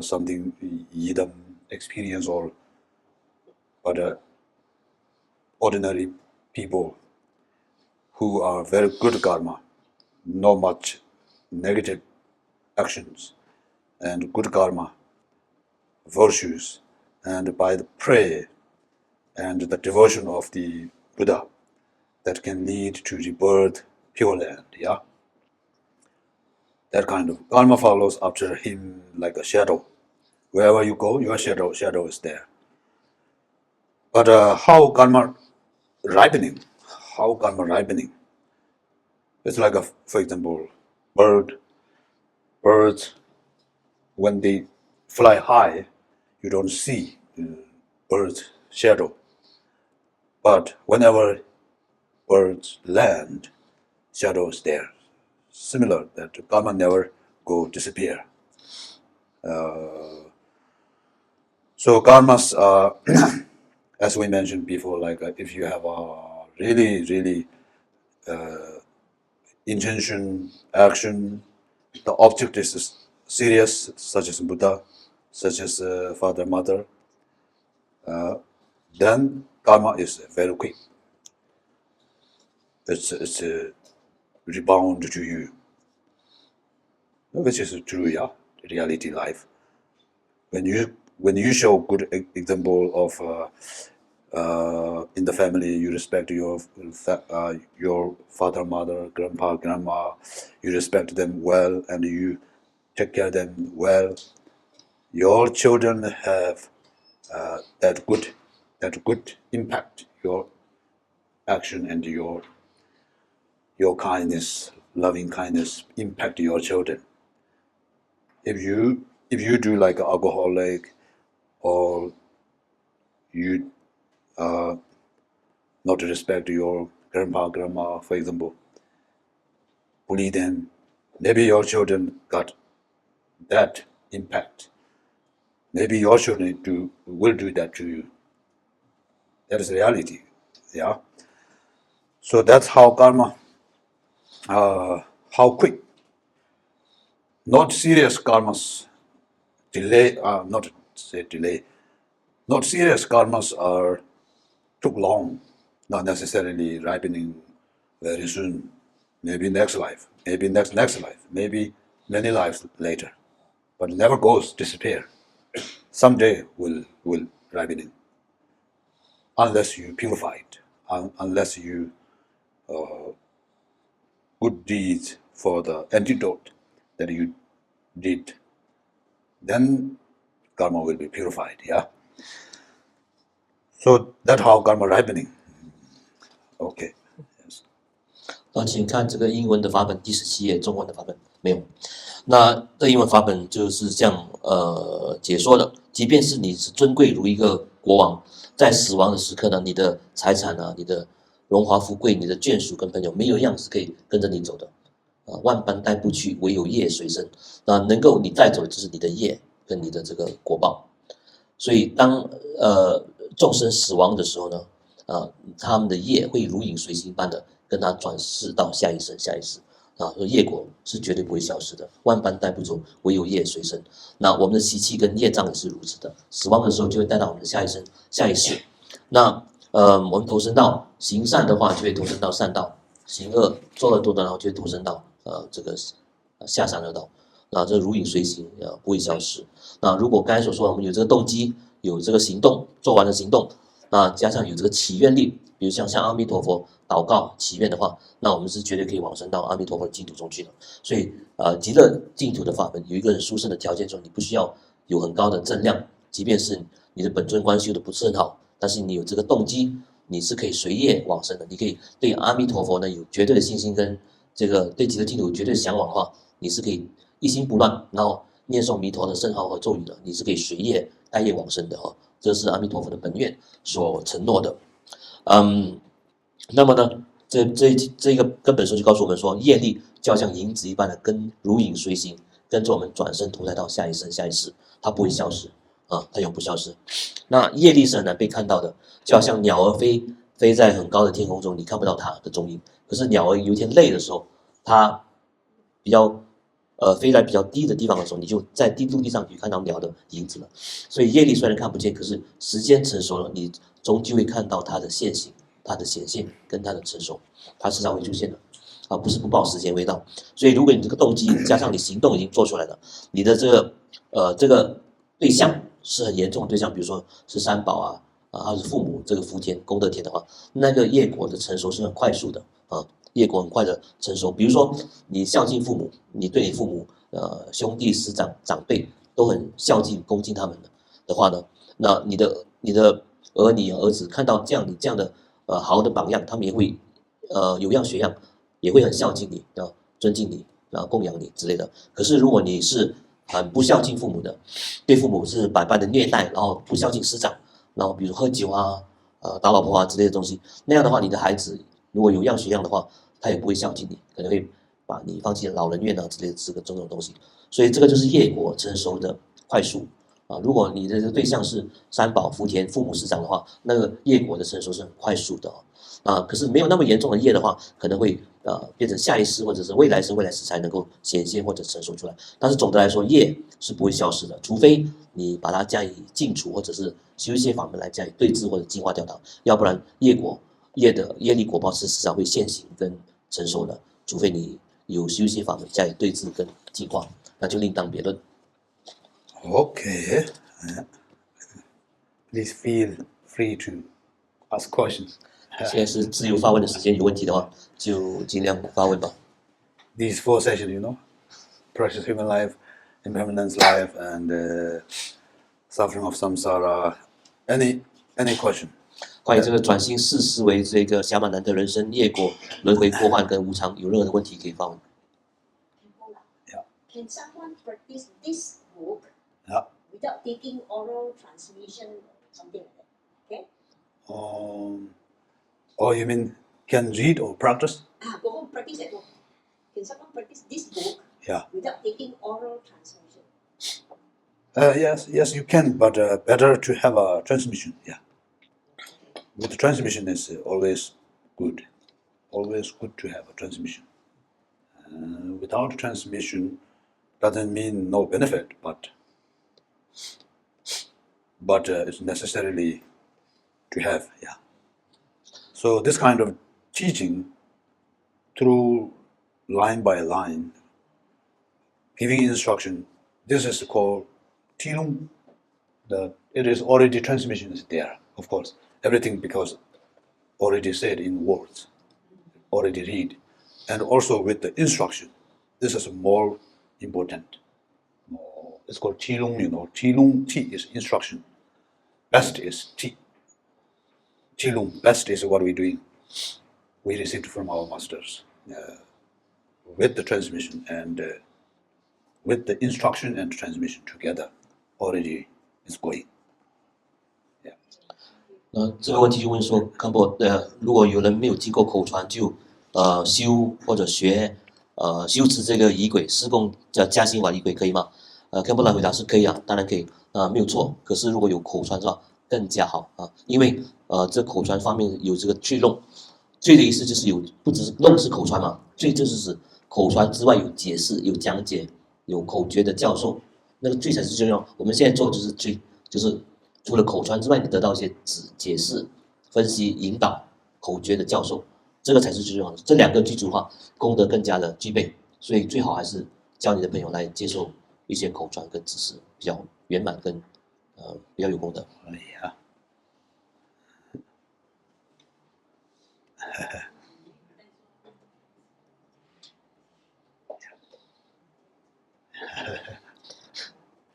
something yidam experience, but ordinary people who are very good karma, not much negative actions, and good karma, virtues, and by the prayer and the devotion of the Buddha, that can lead to the birth pure land, yeah? That kind of karma follows after him like a shadow. Wherever you go, your shadow is there. But how karma ripening? It's like, for example, birds, when they fly high, you don't see bird's shadow. But whenever birds land, shadow is there. Similar, that karma never disappear. So karmas are, as we mentioned before, like if you have a really intention, action, the object is serious, such as Buddha, such as father, mother, then karma is very quick. It's rebound to you, which is true, yeah, reality life. When you show good example of in the family, you respect your father, mother, grandpa, grandma, you respect them well, and you take care of them well. Your children have that good impact. Your action and your kindness, loving kindness, impact your children. If you do like an alcoholic, or you not respect your grandpa, grandma, for example, bully them, maybe your children got that impact. Maybe your children will do that to you. That is reality, yeah. So that's how karma, how quick. Not serious karmas delay, not serious karmas took long, not necessarily ripening very soon. Maybe next life, maybe next life, maybe many lives later, but it never disappear. Someday will ripening, unless you purify it, unless you good deeds for the antidote that you did, then karma will be purified, yeah. So that's how karma ripening. Okay. 请看这个英文的法本第17页，中文的法本没有。那这英文法本就是这样解说的：即便是你是尊贵如一个国王，在死亡的时刻呢，你的财产啊，你的荣华富贵，你的眷属跟朋友没有一样是可以跟着你走的万般带不去，唯有业随身。那能够你带走的就是你的业跟你的这个果报。所以当众生死亡的时候呢，他们的业会如影随形般的跟他转世到下一生下一世所以业果是绝对不会消失的，万般带不走，唯有业随身。那我们的习气跟业障也是如此的，死亡的时候就会带到我们的下一生下一世。那我们投生到行善的话，就会投生到善道；行恶作恶多端的话，就会投生到这个下三恶道。这如影随形不会消失。那如果刚才所说的，我们有这个动机，有这个行动，做完了行动，那加上有这个祈愿力，比如像阿弥陀佛祷告祈愿的话，那我们是绝对可以往生到阿弥陀佛的净土中去的。所以极乐净土的法门有一个很殊胜的条件，说你不需要有很高的正量，即便是你的本尊观修的不是很好，但是你有这个动机，你是可以随业往生的。你可以对阿弥陀佛呢有绝对的信心，跟这个对极乐净土有绝对的向往的话，你是可以一心不乱，然后念诵弥陀的圣号和咒语的，你是可以随业带业往生的这是阿弥陀佛的本愿所承诺的。那么呢，这个根本说就告诉我们说，业力就好像银子一般的跟如影随形，跟着我们转身投胎到下一生下一世，它不会消失它永不消失。那业力是很难被看到的，就好像鸟儿飞在很高的天空中，你看不到它的踪影。可是鸟儿有一天累的时候，它比较飞在比较低的地方的时候，你就在陆地上可以看到鸟的影子了。所以业力虽然看不见，可是时间成熟了，你终究会看到它的现形、它的显现跟它的成熟，它时常会出现的不是不报时间未到。所以如果你这个动机加上你行动已经做出来了，你的这个对象是很严重的对象，比如说是三宝还是父母这个福田功德田的话，那个业果的成熟是很快速的业果很快的成熟。比如说你孝敬父母，你对你父母兄弟师长长辈都很孝敬恭敬他们的话呢，那你的儿女儿子看到你这样的好的榜样，他们也会有样学样，也会很孝敬你尊敬你供养你之类的。可是如果你是很不孝敬父母的，对父母是百般的虐待，然后不孝敬师长，然后比如喝酒打老婆之类的东西，那样的话，你的孩子如果有样学样的话，他也不会孝敬你，可能会把你放进老人院之类的这个种种东西。所以这个就是业果成熟的快速如果你的对象是三宝福田父母师长的话，那个业果的成熟是很快速的可是没有那么严重的业的话，可能会变成下一世或者是未来世才能够显现或者成熟出来。但是总的来说，业是不会消失的，除非你把它加以净除，或者是修一些法门来加以对治或者净化掉它，要不然业的业力果报是时常会现行跟成熟的，除非你有修一些法门加以对治跟净化，那就另当别论。Okay. Please feel free to ask questions. 现在是自由发问的时间，有问题的话就尽量发问吧。These 4 sessions, precious human life, impermanence life, and suffering of samsara. Any question? 关于这个转性四思维这个暇满难得人生业果轮回过患跟无常，有任何的问题可以发问。Yeah. Can someone practice this book Yeah. without taking oral transmission or something like that? Okay. You mean can read or practice? Go home, practice at home. Can someone practice this book without taking oral transmission? Yes, you can, but better to have a transmission. Yeah. With the transmission is always good. Always good to have a transmission. Without transmission doesn't mean no benefit, but it's necessarily to have. Yeah. So this kind of teaching through line by line, giving instruction, this is called tilung. It is already transmission is there, of course. Everything because already said in words, already read. And also with the instruction, this is more important. It's called tilung, Tilung, T is instruction. Best is T. Tilung, best is what we're doing. We received from our masters with the transmission and with the instruction and transmission together already is going. Yeah. 这个问题就问说，堪布如果有人没有经过口传就修或者学修持这个仪轨施供叫加心法仪轨可以吗？堪布达回答是可以啊，当然可以没有错。可是如果有口传的话更加好啊，因为这口传方面有这个罪弄，罪的意思就是有不只是弄是口传嘛，罪就是指口传之外有解释、有讲解、有口诀的教授，那个罪才是最重要。我们现在做就是罪，就是除了口传之外，你得到一些解释、分析、引导、口诀的教授，这个才是最重要的。这两个具足的话，功德更加的具备，所以最好还是教你的朋友来接受一些口传跟知识，比较圆满跟比较有功德。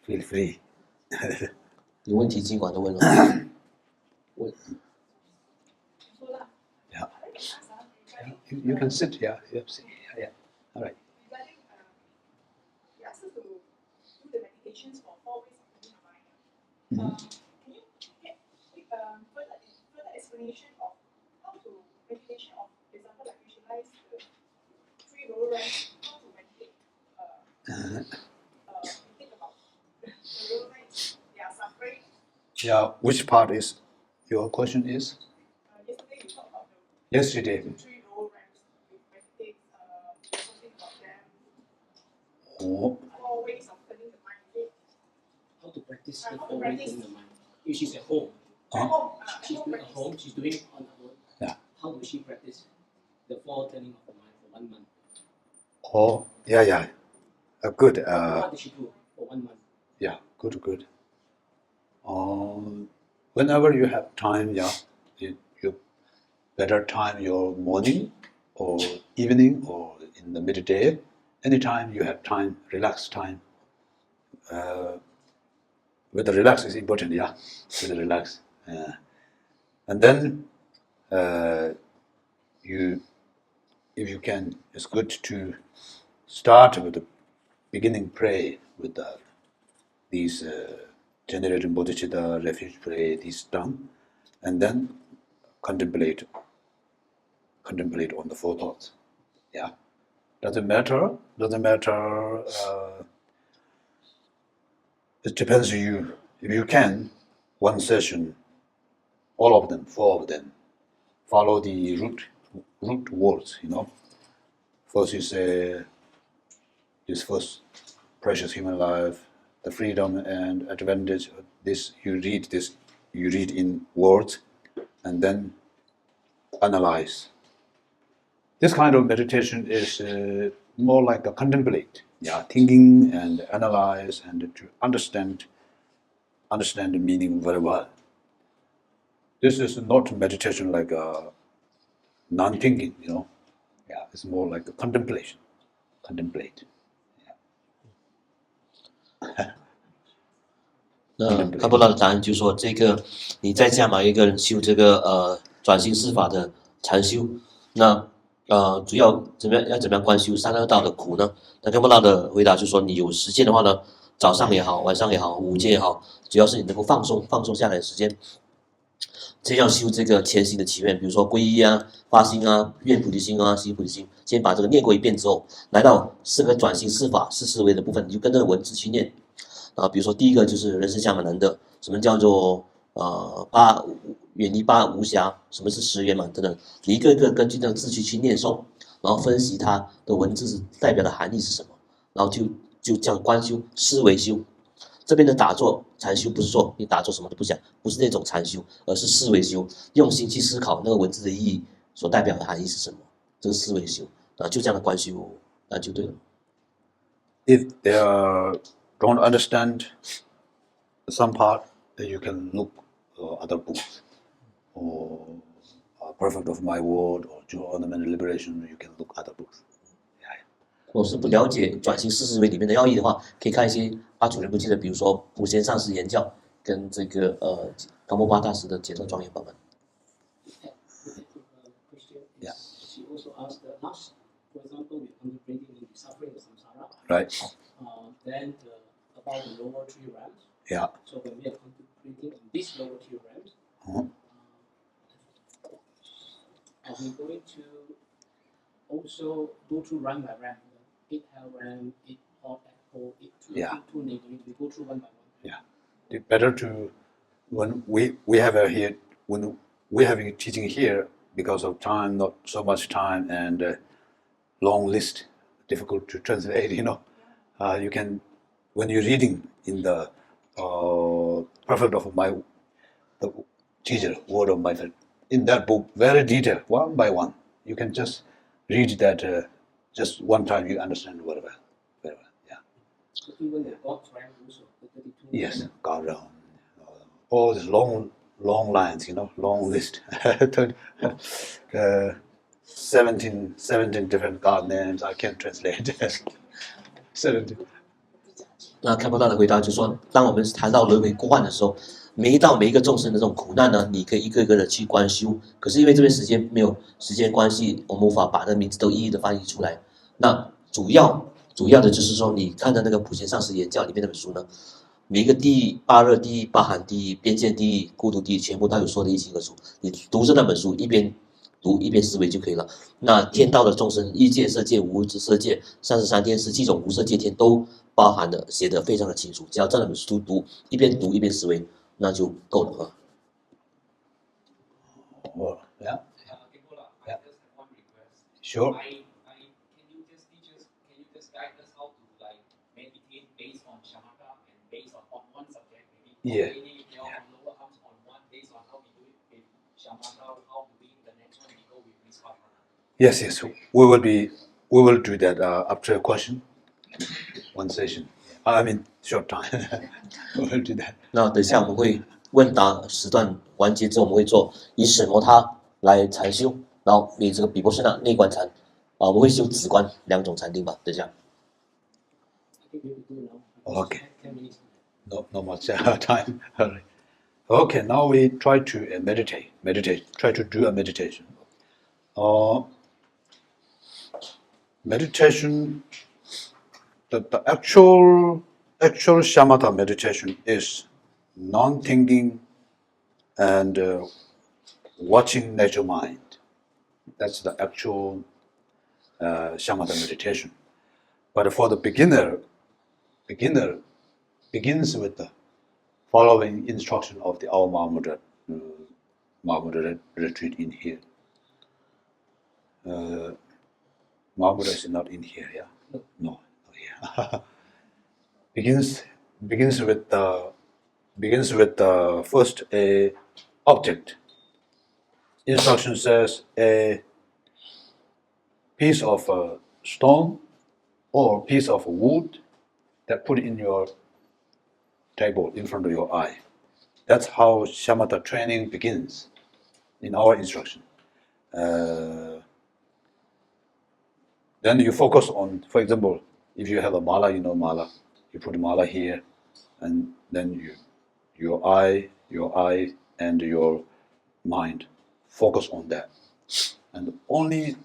Feel free. 有问题尽管都问了。问。Yeah. You can sit here. Yeah. All right. You asked us to do the meditations for 4 ways of cleaning our mind. Can you give further explanation of how to meditation of, for example, like visualize the 3 lower ranks, how to meditate? Think about the lower ranks, they are suffering. Yeah. Which part is your question is? Yesterday you talked about Yesterday. the 3 lower ranks. You meditate something about them. Oh. 4 ways of cleaning the mind. How to practice the 4 ways cleaning the mind? If she's at home. She's doing at home. She's doing it on her own. Yeah. How does she practice the 4 turning of the mind for 1 month? Oh. Yeah. Good. What did she do for 1 month? Yeah. Good. Whenever you have time, yeah, you better time your morning or evening or in the midday. Anytime you have time, relaxed time. With the relax is important, yeah. With the relax, and then if you can, it's good to start with the beginning pray with these generating bodhicitta, refuge pray, these done, and then contemplate on the 4 thoughts. Yeah, doesn't matter. It depends on you. If you can, 1 session, all of them, 4 of them, follow the root words. First you say this first precious human life, the freedom and advantage. This you read in words, and then analyze. This kind of meditation is more like a contemplate, thinking and analyze and to understand the meaning very well. This is not meditation like non-thinking, it's more like a contemplate. Yeah. 那堪布达的答案就是说，这个你在家嘛，一个人修这个转心释法的禅修，那主要怎么样观修3恶道的苦呢？那堪布达的回答就是说，你有时间的话呢，早上也好，晚上也好，午间也好，只要是你能够放松下来的时间，这样修这个前行的祈愿，比如说皈依啊、发心啊、愿菩提心啊、行菩提心，先把这个念过一遍之后，来到4个转心释法4思维的部分，你就跟着文字去念。比如说第一个就是人生相蛮难的，什么叫做远离8无暇，什么是10圆满等等，你一个一个根据这个字句去念诵，然后分析它的文字代表的含义是什么，然后就叫观修、思维修。这边的打坐禅修不是说你打坐什么都不想，不是那种禅修，而是思维修，用心去思考那个文字的意义所代表的含义是什么，这个思维修就这样的观修就对了。If they don't understand some part, then you can look other books, or Perfect of My Word, or Joy, Ornament, Liberation. You can look other books. 或是不了解转型4思维里面的要义的话，可以看一些阿主人不记得，比如说普贤上师言教跟这个冈波巴大师的解脱庄严版本。Yeah. She also asked the last, for example, we're contemplating in the suffering of samsara. Right. Then about the lower 3 realms. Yeah. So when we are contemplating on these lower 3 realms, Are we going to also go through rank by rank? Eat health rank, eat hot apple, eat two neighboring. We go through one by one. Yeah, it's better to when we have here when we're having teaching here because of time, not so much time and long list, difficult to translate. You can when you're reading in the Perfect of the teacher, word of method. In that book, very detailed, one by one. You can just read that just one time. You understand whatever. Very well. Yeah. So even the God's rank also, the 32. Yes, God realm. All these long lines, long list. 17 different God names. I can't translate. 17. 那看不到的回答就是说，当我们谈到轮回过患的时候，每一个众生的这种苦难呢，你可以一个一个的去观修。可是因为这边时间没有时间关系，我们无法把那名字都一一的翻译出来。那主要的就是说，你看的那个普贤上师言教里面那本书呢，每一个地狱、八热地狱、八寒地狱、边界地狱、孤独地狱，全部都有说得一清二楚。你读着那本书，一边读一边思维就可以了。那天道的众生，欲界、色界、无色界、33天、17种无色界天都包含的，写得非常的清楚。只要照那本书读，一边思维，那就够了。Well, yeah. I just have one request. Sure. Can you just teach us? Can you just guide us how to meditate based on shamatha and based on one subject? Maybe lower arms on one based on how we do it with shamatha. How do we the next one we go with vipassana? Yes. We will do that after a question. One session. I mean, short time. We will do that. 那等一下我们会问答时段完结之后，我们会做以什么他来禅修，然后以这个比波舍那内观禅我们会修止观2种禅定吧。等一下。I think we will do now. Okay. 10 minutes. No much time. Okay. Now we try to meditate. Try to do a meditation. Meditation. The actual shamatha meditation is non-thinking and watching nature mind. That's the actual shamatha meditation. But for the beginner begins with the following instruction of our Mahamudra retreat in here. Mahamudra is not in here, yeah? No. Yeah. begins with the first a object. Instruction says a piece of stone or piece of wood that put in your table in front of your eye. That's how shamatha training begins in our instruction. Then you focus on, for example, if you have a mala, mala, you put mala here, and then your eye and your mind focus on that, and only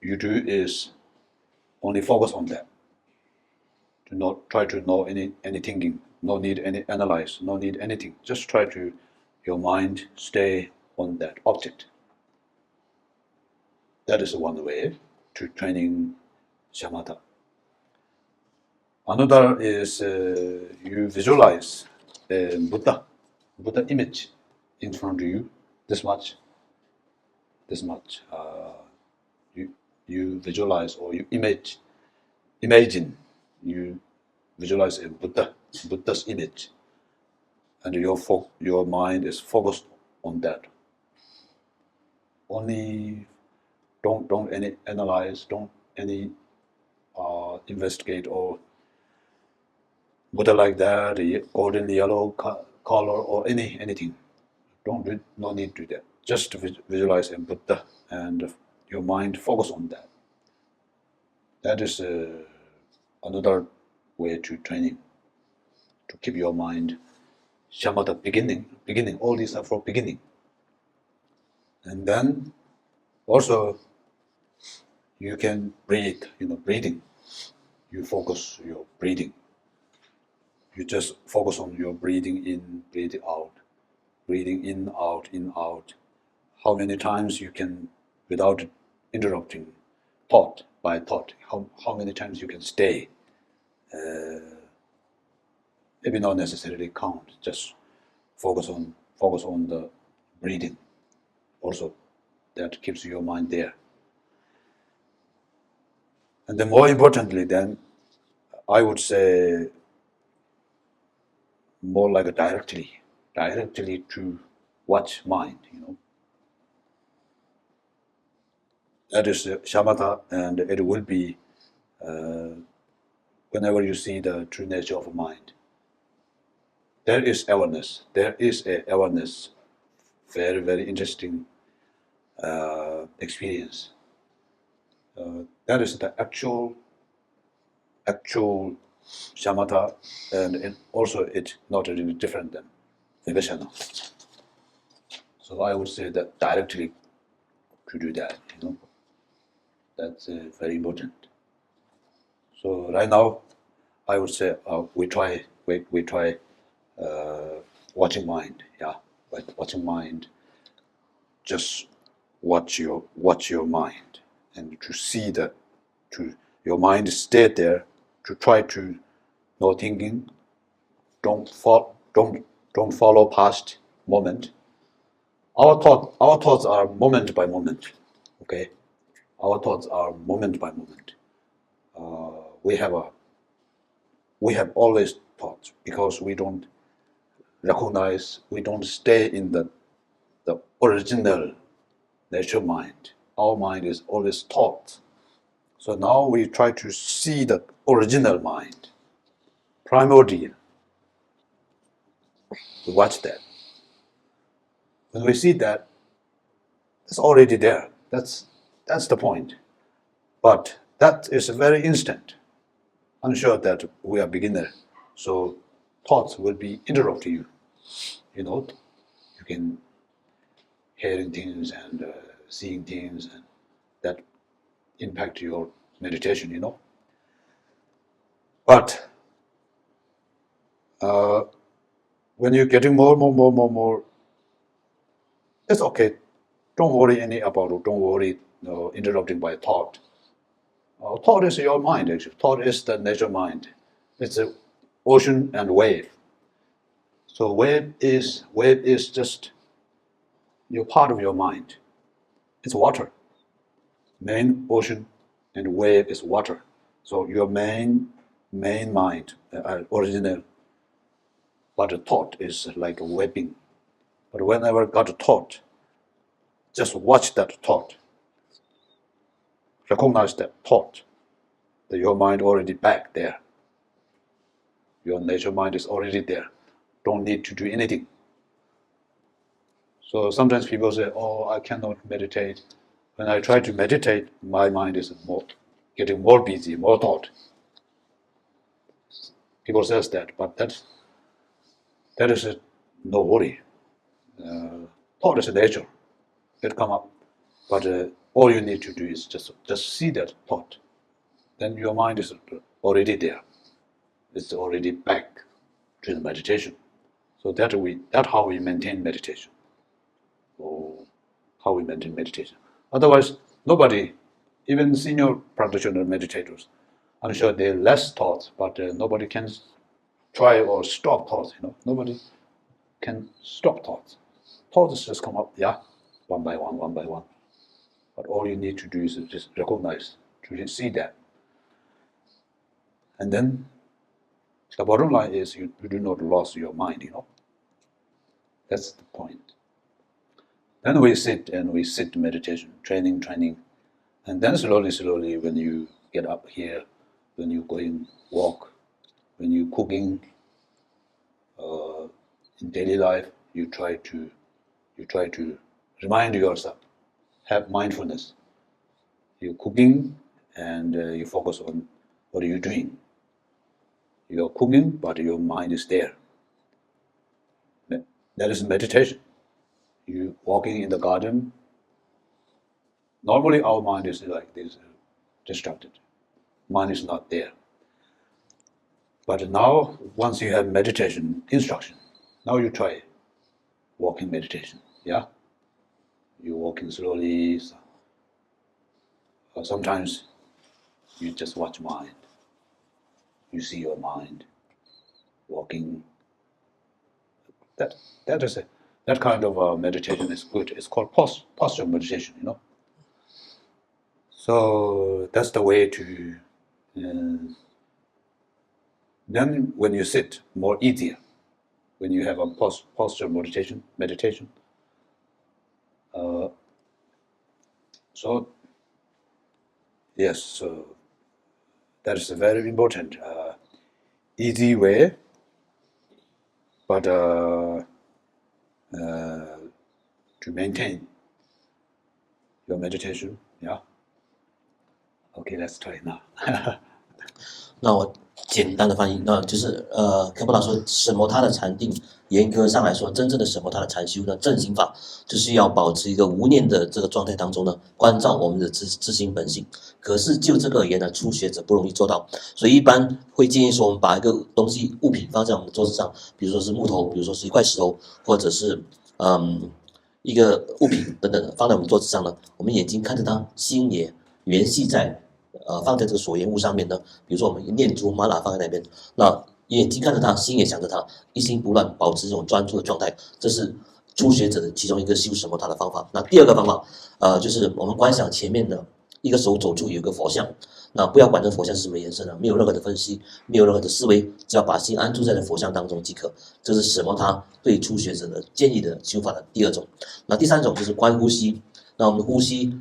you do is only focus on that. Do not try to know any thinking. No need any analyze. No need anything. Just try to your mind stay on that object. That is one way to training shamatha. Another is you visualize a Buddha image in front of you, this much. You visualize or you imagine. You visualize a Buddha's image, and your mind is focused on that. Only don't any analyze, don't any investigate or Buddha like that, golden yellow color or anything. No need to do that. Just visualize a Buddha and your mind focus on that. That is another way to training, to keep your mind shamatha beginning. All these are for beginning. And then also you can breathe, breathing. You focus your breathing. You just focus on your breathing in, breathing out. Breathing in, out, how many times you can, without interrupting thought by thought, how many times you can stay. Maybe not necessarily count, just focus on the breathing. Also, that keeps your mind there. And then more importantly, then, I would say more like a directly to watch mind, That is shamatha, and it will be whenever you see the true nature of mind. There is awareness. There is a awareness. Very, very interesting experience. That is the actual shamatha, and also it's not really different than vipassana. So I would say that directly to do that, that's very important. So right now, I would say we try watching mind, watching mind. Just watch your mind, and to see that your mind stay there. To try to no thinking. Don't follow past moment. Our thoughts are moment by moment. Okay, our thoughts are moment by moment. We have always thoughts because we don't recognize. We don't stay in the original nature mind. Our mind is always thought. So now we try to see the original mind, primordial. We watch that. When we see that, it's already there. That's the point. But that is very instant. I'm sure that we are beginner, so thoughts will be interrupting you. You can hearing things and seeing things, and that impact your meditation. But when you're getting more, it's okay. Don't worry about it. Don't worry interrupting by thought. Thought is your mind, actually. Thought is the nature mind. It's an ocean and wave. So wave is just your part of your mind. It's water. Main ocean and wave is water. So your main mind, original. But a thought is like a webbing. But whenever got a thought, just watch that thought. Recognize that thought. That your mind already back there. Your nature mind is already there. Don't need to do anything. So sometimes people say, I cannot meditate. When I try to meditate, my mind is getting more busy, more thought. People says that, but that is no worry. Thought is nature. It come up. But all you need to do is just see that thought. Then your mind is already there. It's already back to the meditation. So that's how we maintain meditation. How we maintain meditation. Otherwise, nobody, even senior practitioner meditators, I'm sure they less thoughts, but nobody can try or stop thoughts. Nobody can stop thoughts. Thoughts just come up, one by one. But all you need to do is just recognize, to see that. And then the bottom line is you do not lose your mind, That's the point. Then we sit meditation, training. And then slowly, when you get up here, when you going walk, when you cooking, in daily life, you try to remind yourself, have mindfulness. You're cooking and you focus on what are you doing. You're cooking, but your mind is there. That is meditation. You walking in the garden. Normally our mind is like this, distracted. Mind is not there. But now, once you have meditation instruction, now you try walking meditation. you're walking slowly. Sometimes you just watch mind. You see your mind walking. That kind of meditation is good. It's called posture meditation, you know. So that's the way to. Then when you sit, more easier. When you have a posture meditation. So yes, so that is a very important, easy way, but to maintain your meditation, yeah. Okay, let's try it now. 那我简单的翻译，那就是科波达说，什么他的禅定，严格上来说，真正的什么他的禅修呢，正行法就是要保持一个无念的这个状态当中呢，关照我们的自心本性。可是就这个而言呢，初学者不容易做到，所以一般会建议说，我们把一个东西物品放在我们的桌子上，比如说是木头，比如说是一块石头，或者是一个物品等等的，放在我们桌子上呢，我们眼睛看着它，心也联系在。放在这个所缘物上面呢，比如说我们念珠玛拉放在那边，那眼睛看着它，心也想着它，一心不乱，保持这种专注的状态，这是初学者的其中一个修什么他的方法。那第二个方法，就是我们观想前面的一个手肘处有一个佛像，那不要管这佛像是什么颜色的，没有任何的分析，没有任何的思维，只要把心安住在这佛像当中即可。这是什么他对初学者的建议的修法的第二种。那第三种就是观呼吸，那我们的呼吸。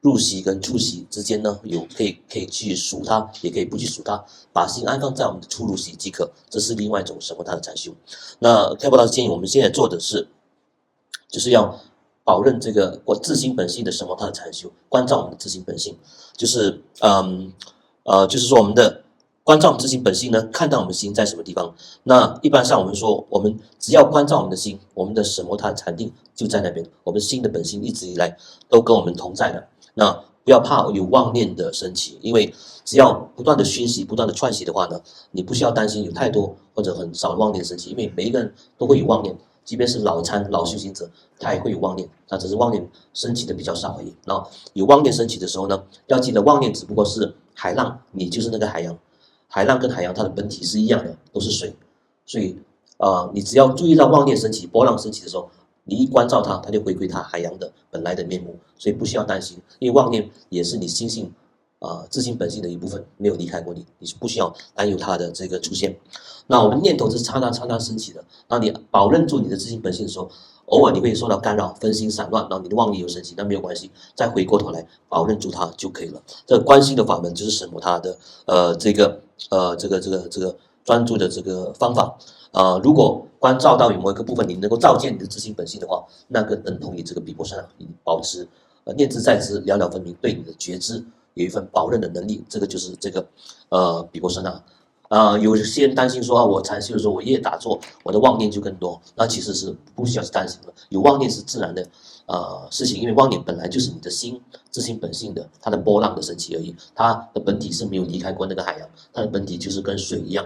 入息跟出息之间呢，可以去数它，也可以不去数它，把心安放在我们的出入息即可。这是另外一种什么他的禅修。那开波大师建议我们现在做的是，就是要保认这个自心本性的什么他的禅修，关照我们的自心本性，就是就是说我们的关照我们自心本性呢，看到我们心在什么地方。那一般上我们说，我们只要关照我们的心，我们的什么他的禅定就在那边，我们心的本性一直以来都跟我们同在的。那不要怕有妄念的升起，因为只要不断的熏习、不断的串习的话呢，你不需要担心有太多或者很少的妄念升起，因为每一个人都会有妄念，即便是老参、老修行者，他也会有妄念，他只是妄念升起的比较少而已。然后有妄念升起的时候呢，要记得妄念只不过是海浪，你就是那个海洋，海浪跟海洋它的本体是一样的，都是水，所以你只要注意到妄念升起、波浪升起的时候。你一关照它，它就回归它海洋的本来的面目，所以不需要担心，因为妄念也是你心性自性本性的一部分，没有离开过你，你是不需要担忧它的这个出现。那我们念头是刹那刹那升起的，当你保认住你的自性本性的时候，偶尔你会受到干扰，分心散乱，然后你的妄念有升起，那没有关系，再回过头来保认住它就可以了。这个观心的法门就是什么它的这个专注的这个方法。如果关照到某一个部分，你能够照见你的自性本性的话，那个等同于这个毗婆舍那，你保持念兹在兹，了了分明，对你的觉知有一份保认的能力，这个就是这个毗婆舍那。有些人担心说我禅修的时候，我越打坐，我的妄念就更多，那其实是不需要去担心的，有妄念是自然的事情，因为妄念本来就是你的心自性本性的它的波浪的升起而已，它的本体是没有离开过那个海洋，它的本体就是跟水一样。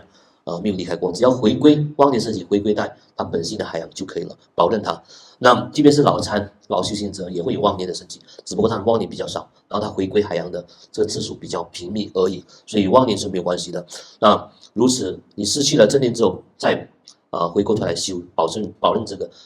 没有离开过，只要回归妄念升起，回归在它本性的海洋就可以了，保证它。那即便是老参、老修行者也会有妄念的升起，只不过他的妄念比较少，然后他回归海洋的这个次数比较频密而已，所以妄念是没有关系的。那如此，你失去了正念之后，再回过头来修，保证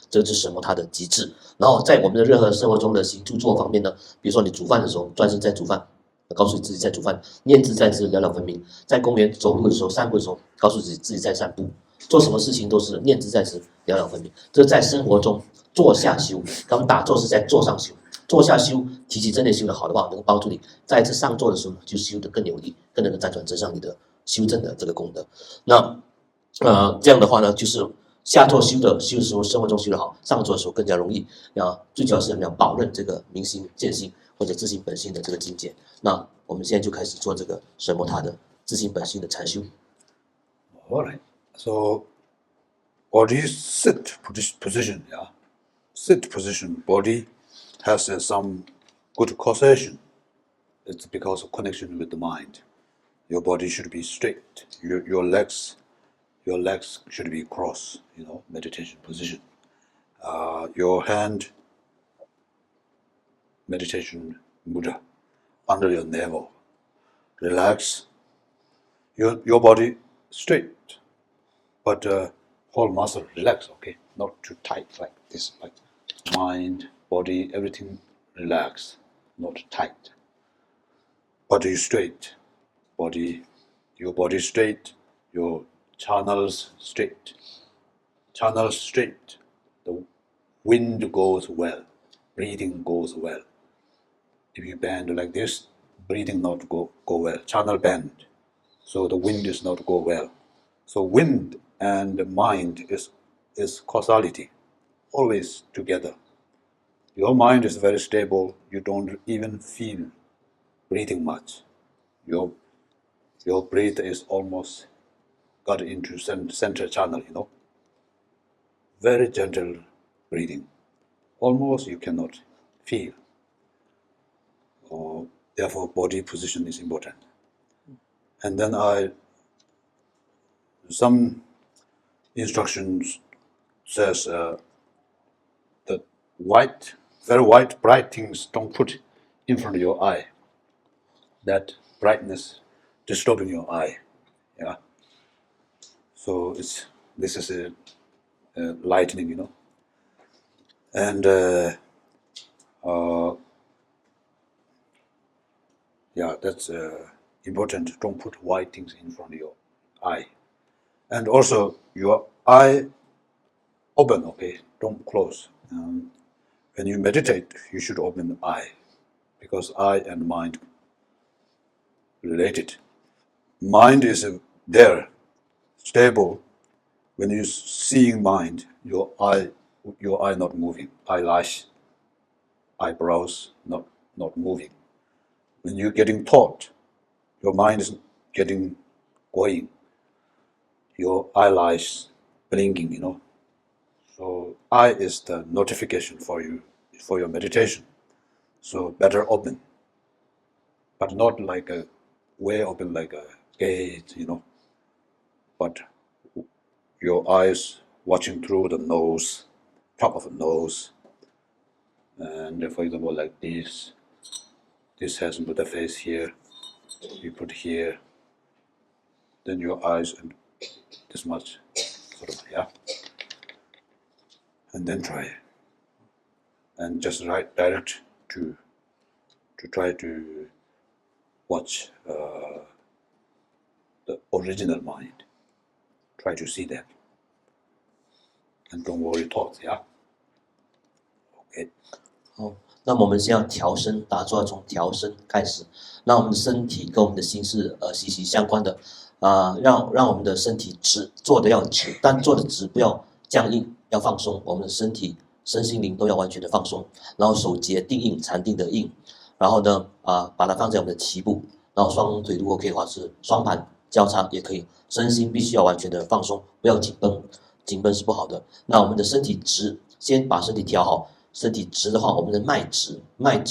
这是什么它的极致。然后在我们的任何生活中的行住坐方面呢，比如说你煮饭的时候，专心在煮饭。告诉自己在煮饭，念兹在兹，了了分明。在公园走路的时候、散步的时候，告诉自己在散步。做什么事情都是念兹在兹，了了分明。这在生活中坐下修，他们打坐是在坐上修。坐下修，提起正念修得好的话，能够帮助你在这上坐的时候就修得更有力，更能够辗转增上你的修正的这个功德。那这样的话呢，就是下坐修的时候，生活中修得好，上坐的时候更加容易。最主要是要保证这个明心见性。或者自性本性的这个境界，那我们现在就开始做这个什么他的自性本性的禅修。All right. So, body sit position, yeah. Sit position, body has some good causation. It's because of connection with the mind. Your body should be straight. Your legs should be crossed. Meditation position. Your hand meditation mudra under your navel. Relax your body straight, but whole muscle relax, okay? Not too tight like this, like mind, body, everything relax, not tight. Body straight, your body straight, your channels straight. Channels straight, the wind goes well, breathing goes well. If you bend like this, breathing not go well, channel bend, so the wind is not go well. So wind and mind is causality, always together. Your mind is very stable, you don't even feel breathing much. Your breath is almost got into center channel, Very gentle breathing. Almost you cannot feel. Therefore, body position is important. And then some instructions says that very white, bright things don't put in front of your eye. That brightness disturbing your eye. Yeah. So this is a lightning, And that's important. Don't put white things in front of your eye. And also your eye open, okay? Don't close. When you meditate, you should open the eye, because eye and mind related. Mind is there, stable. When you seeing mind, your eye not moving, eyelash, eyebrows not moving. When you're getting taught, your mind is going. Your eyelash blinking, So eye is the notification for you, for your meditation. So better open, but not like a way open like a gate, But your eyes watching through the nose, top of the nose, and for example like this. This has Buddha face here. You put here. Then your eyes and this much, sort of, yeah. And then try, and just direct to try to watch the original mind. Try to see that, and don't worry thoughts, yeah. Okay. 好，那么我们先要调身，打坐要从调身开始。那我们的身体跟我们的心是息息相关的，让我们的身体直，坐的要直，但坐的直不要僵硬，要放松。我们的身体、身心灵都要完全的放松，然后手结定印，禅定的印，然后呢把它放在我们的脐部，然后双腿如果可以的话是双盘交叉也可以，身心必须要完全的放松，不要紧绷，紧绷是不好的。那我们的身体直，先把身体调好。身体直的话，我们的脉直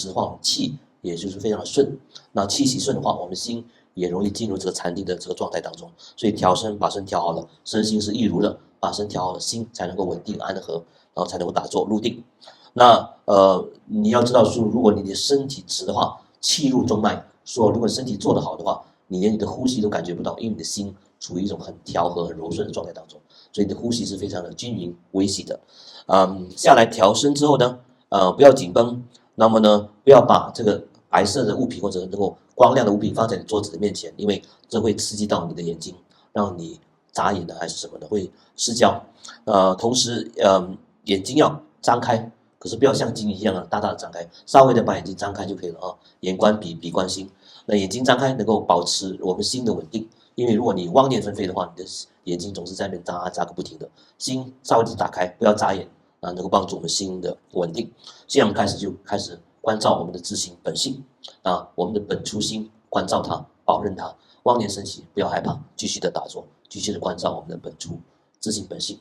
的话，气也就是非常的顺。那气息顺的话，我们心也容易进入这个禅定的这个状态当中。所以调身，把身调好了，身心是一如的，把身调好了，心才能够稳定安和，然后才能够打坐入定。那你要知道说，如果你的身体直的话，气入中脉，说如果身体做得好的话，你连你的呼吸都感觉不到，因为你的心处于一种很调和、很柔顺的状态当中，所以你的呼吸是非常的均匀、微细的。下来调身之后呢，不要紧绷，那么呢，不要把这个白色的物品或者能够光亮的物品放在你桌子的面前，因为这会刺激到你的眼睛，让你眨眼的还是什么的，会失焦。同时眼睛要张开，可是不要像金鱼一样大大的张开，稍微的把眼睛张开就可以了啊。眼观鼻，鼻观心，那眼睛张开能够保持我们心的稳定。因为如果你妄念纷飞的话，你的眼睛总是在那边眨个不停的，心稍微的打开，不要眨眼能够帮助我们心的稳定。现在我们开始关照我们的自性本性我们的本初心，关照它，保任它，妄念升起不要害怕，继续的打坐，继续的关照我们的本初自性本性。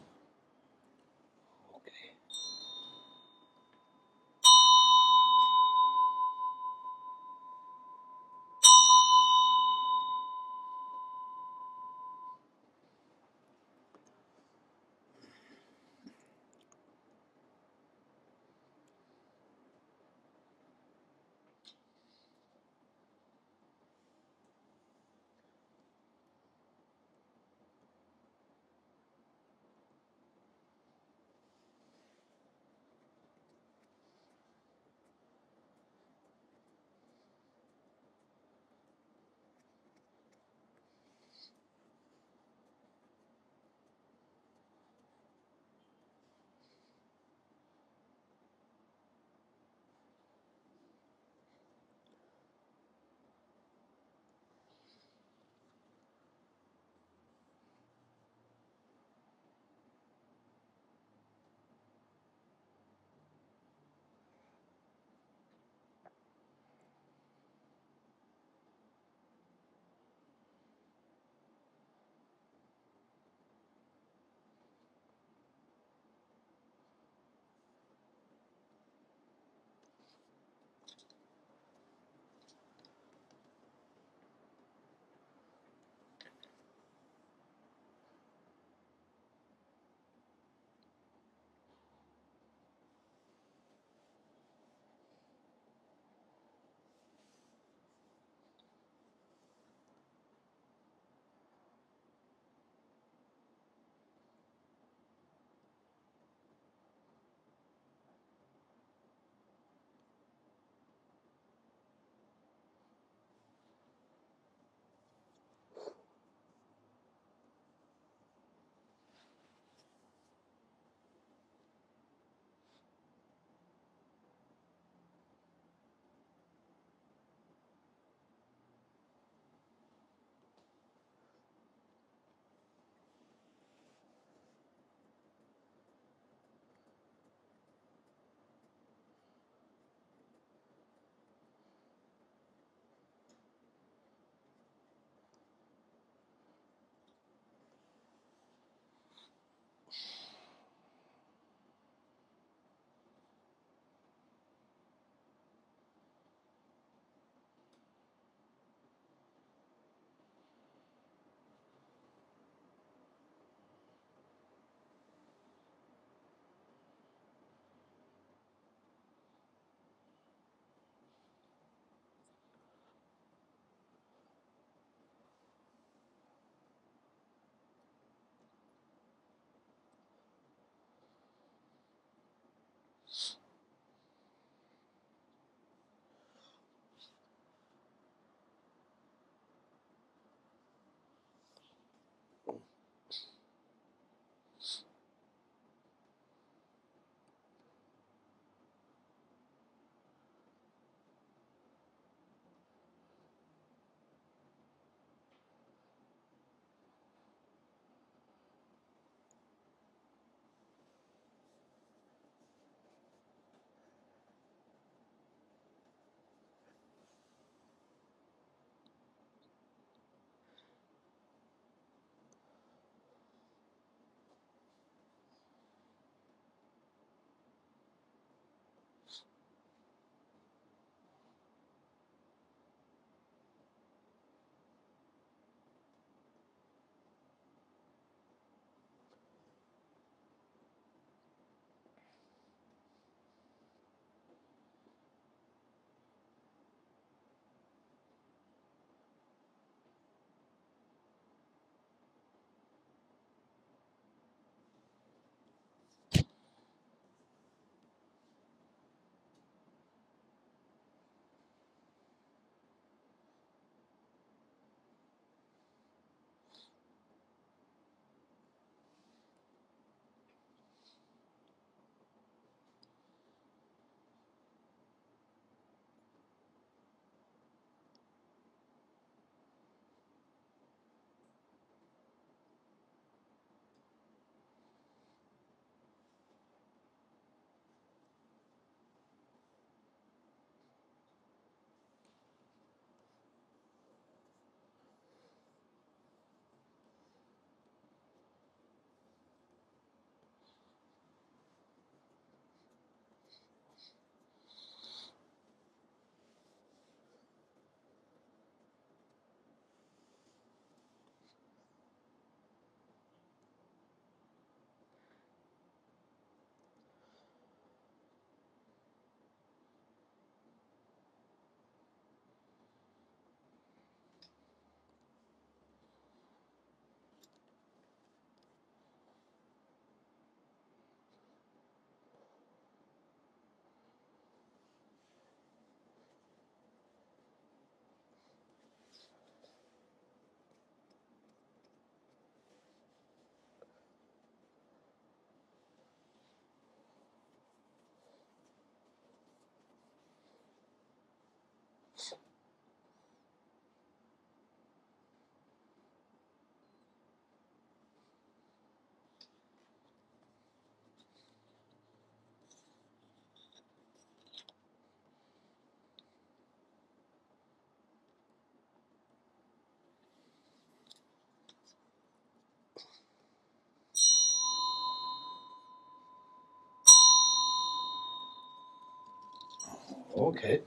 Okay.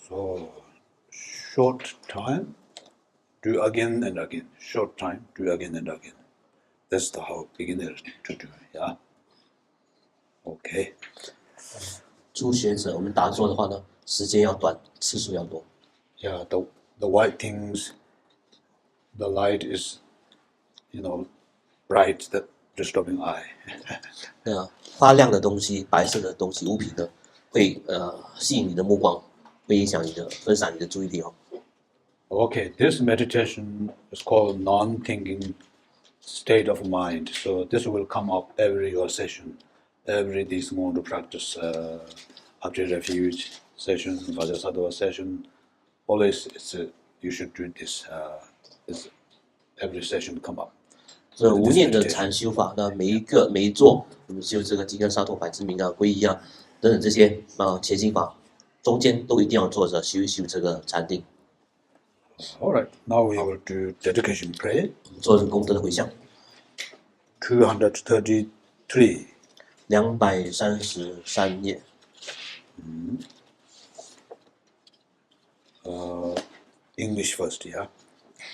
So, short time, do again and again. Short time, do again and again. That's the how beginner to do. Yeah. Okay. 初学者，我们打坐的话呢，时间要短，次数要多。Yeah, the white things, the light is, bright, that disturbing eye. 发亮的东西，白色的东西，物品呢，会吸引你的目光，会影响你的分散你的注意力哦。Okay, this meditation is called non-thinking state of mind. So this will come up every your session, every this going to practice object refuge session, Vajrasattva session. Always, you should do this. Every session come up. 这无念的禅修法，那每一座，我们修这个金刚萨埵百之明啊、皈依啊等等这些前行法，中间都一定要坐着修一修这个禅定。All right, now we will do dedication prayer. 做这功德的回向。233. 233页。English first, yeah.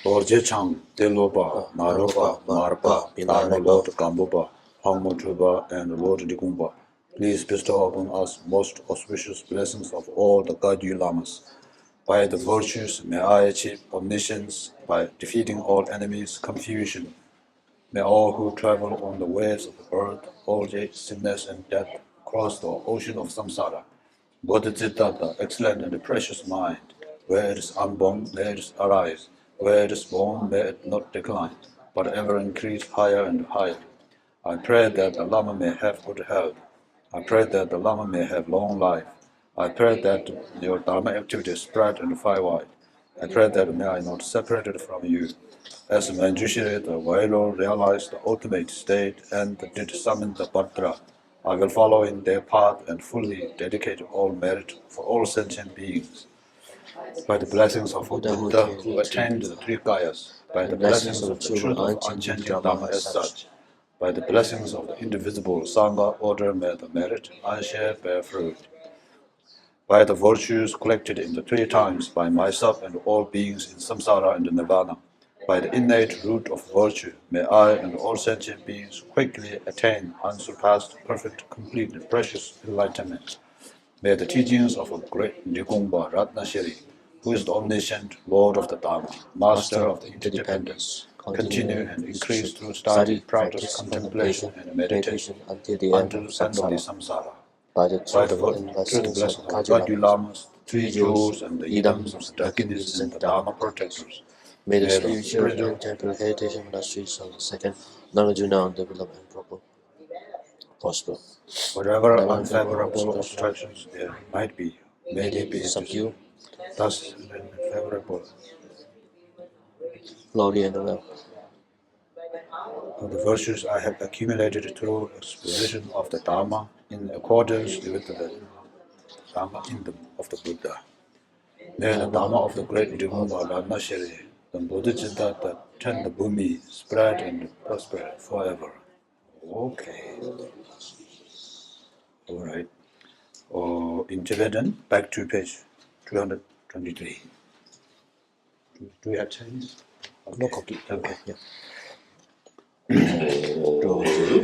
Lord Jechang, Deloba, Naropa, Marpa, Pinana Lord Kambopa, Phagmodrupa and Lord Digumpa, please bestow upon us most auspicious blessings of all the Gagyu Lamas. By the virtues, may I achieve omniscience by defeating all enemies' confusion. May all who travel on the waves of birth, old age, sickness, and death cross the ocean of samsara. Bodhicitta, the excellent and precious mind, where it is unborn, may it arise. Where it is born, may it not decline, but ever increase higher and higher. I pray that the Lama may have good health. I pray that the Lama may have long life. I pray that your Dharma activities spread and far wide. I pray that may I not separate from you. As Manjushri, the Vairor, realized the ultimate state and did summon the Bhadra, I will follow in their path and fully dedicate all merit for all sentient beings. By the blessings of Buddha who attained the three Kayas, by the blessings of the truth of unchanging Dharma as such, by the blessings of the indivisible Sangha order, may the merit I share bear fruit. By the virtues collected in the three times by myself and all beings in samsara and nirvana, by the innate root of virtue, may I and all sentient beings quickly attain unsurpassed, perfect, complete, and precious enlightenment. May the teachings of a great Nigomba Ratnashiri, who is the omniscient Lord of the Dharma, Master of the interdependence, continue and increase through study, practice, contemplation, and meditation until the end of the samsara. By the truth blessings of Gagyu Lamas, three jewels, and the idams of the Dakinis and the Dharma protectors, may the spiritual and temporal heritage monasteries of the second Narajuna develop and prosper. Whatever unfavorable obstructions there might be, may they be subdued, thus favorable. Glory and wealth. Of the virtues I have accumulated through exposition of the Dharma in accordance with the Dharma of the Buddha. May the Dharma of the great Nigomba Ratnashiri, the Bodhicitta that tend the Bhumi, spread and prosper forever. Okay. All right. In Tibetan, back to page 223. Do we have Chinese? Okay. No copy. Okay. Yeah.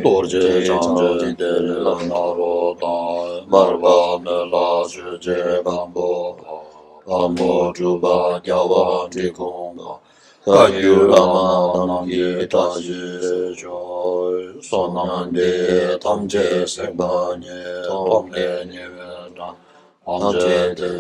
Dorje changje de la naro da marva ne la je gambo Phagmodrupa Dyawa Jikong Gagyu Lama Namgi Taji Joy Sonande Tamje Sekbanye Tomne Nyevena Anje De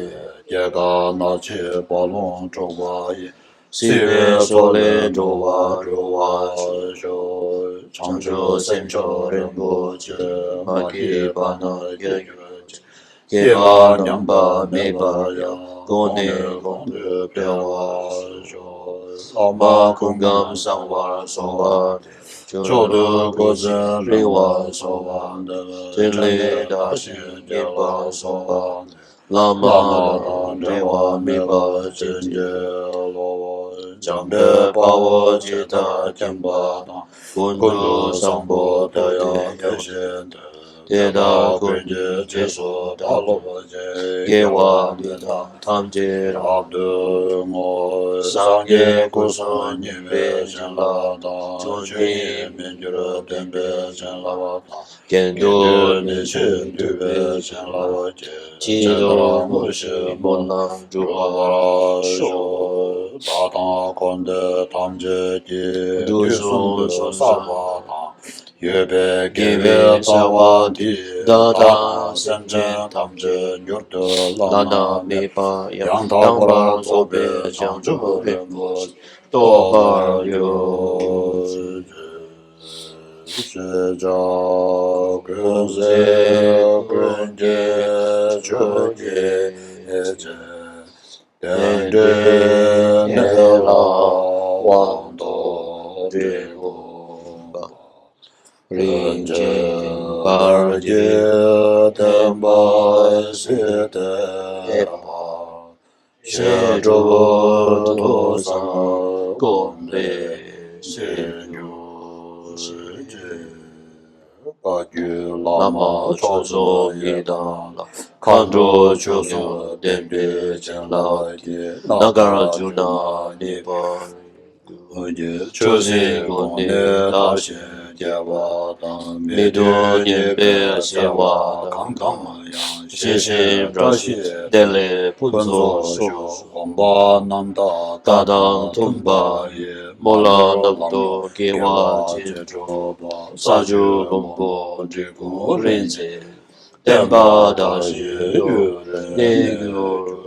Yega Nache Balon Chowaye Sive Sole Jowa Jowa Jo Changjo Sencho Rinpoche Maki Bana Yegyoj Keba Nyamba Meba Ya Gone Gone Pewa Jo Lama Kungam Sangwa Sowa Chodo Gozen Riwa Sowa Tenle Dashi Deba Sowa Lama Dewa Meba Chenje Lo Jambe Pawo Jita Jamba Kundu Sambo Daya Yashen 跌打困结结束大罗结给我跌打堂结阿德我上业故事你别想拉达中军面觉得点别想拉瓦达见多你去对别想拉瓦结其中我是不能主阿说大堂观的堂结结对送的萨瓦达越别给别萨瓦提大大深圳他们这有的拉那没把杨桃把左边将这边我多把有是着跟着跟着这些这跟着那老王都别我吧人间八戒等八十的吧学着我头上功德是有世界八句喇嘛传说一当看着就说点别将来的那个就那里吧我也就是我的大学家瓦当弥多念别些瓦康康样谢谢这些带来不作说黄巴南达大当通巴也莫拉那么多给我接着吧萨就公布这个人间电巴大学有人那个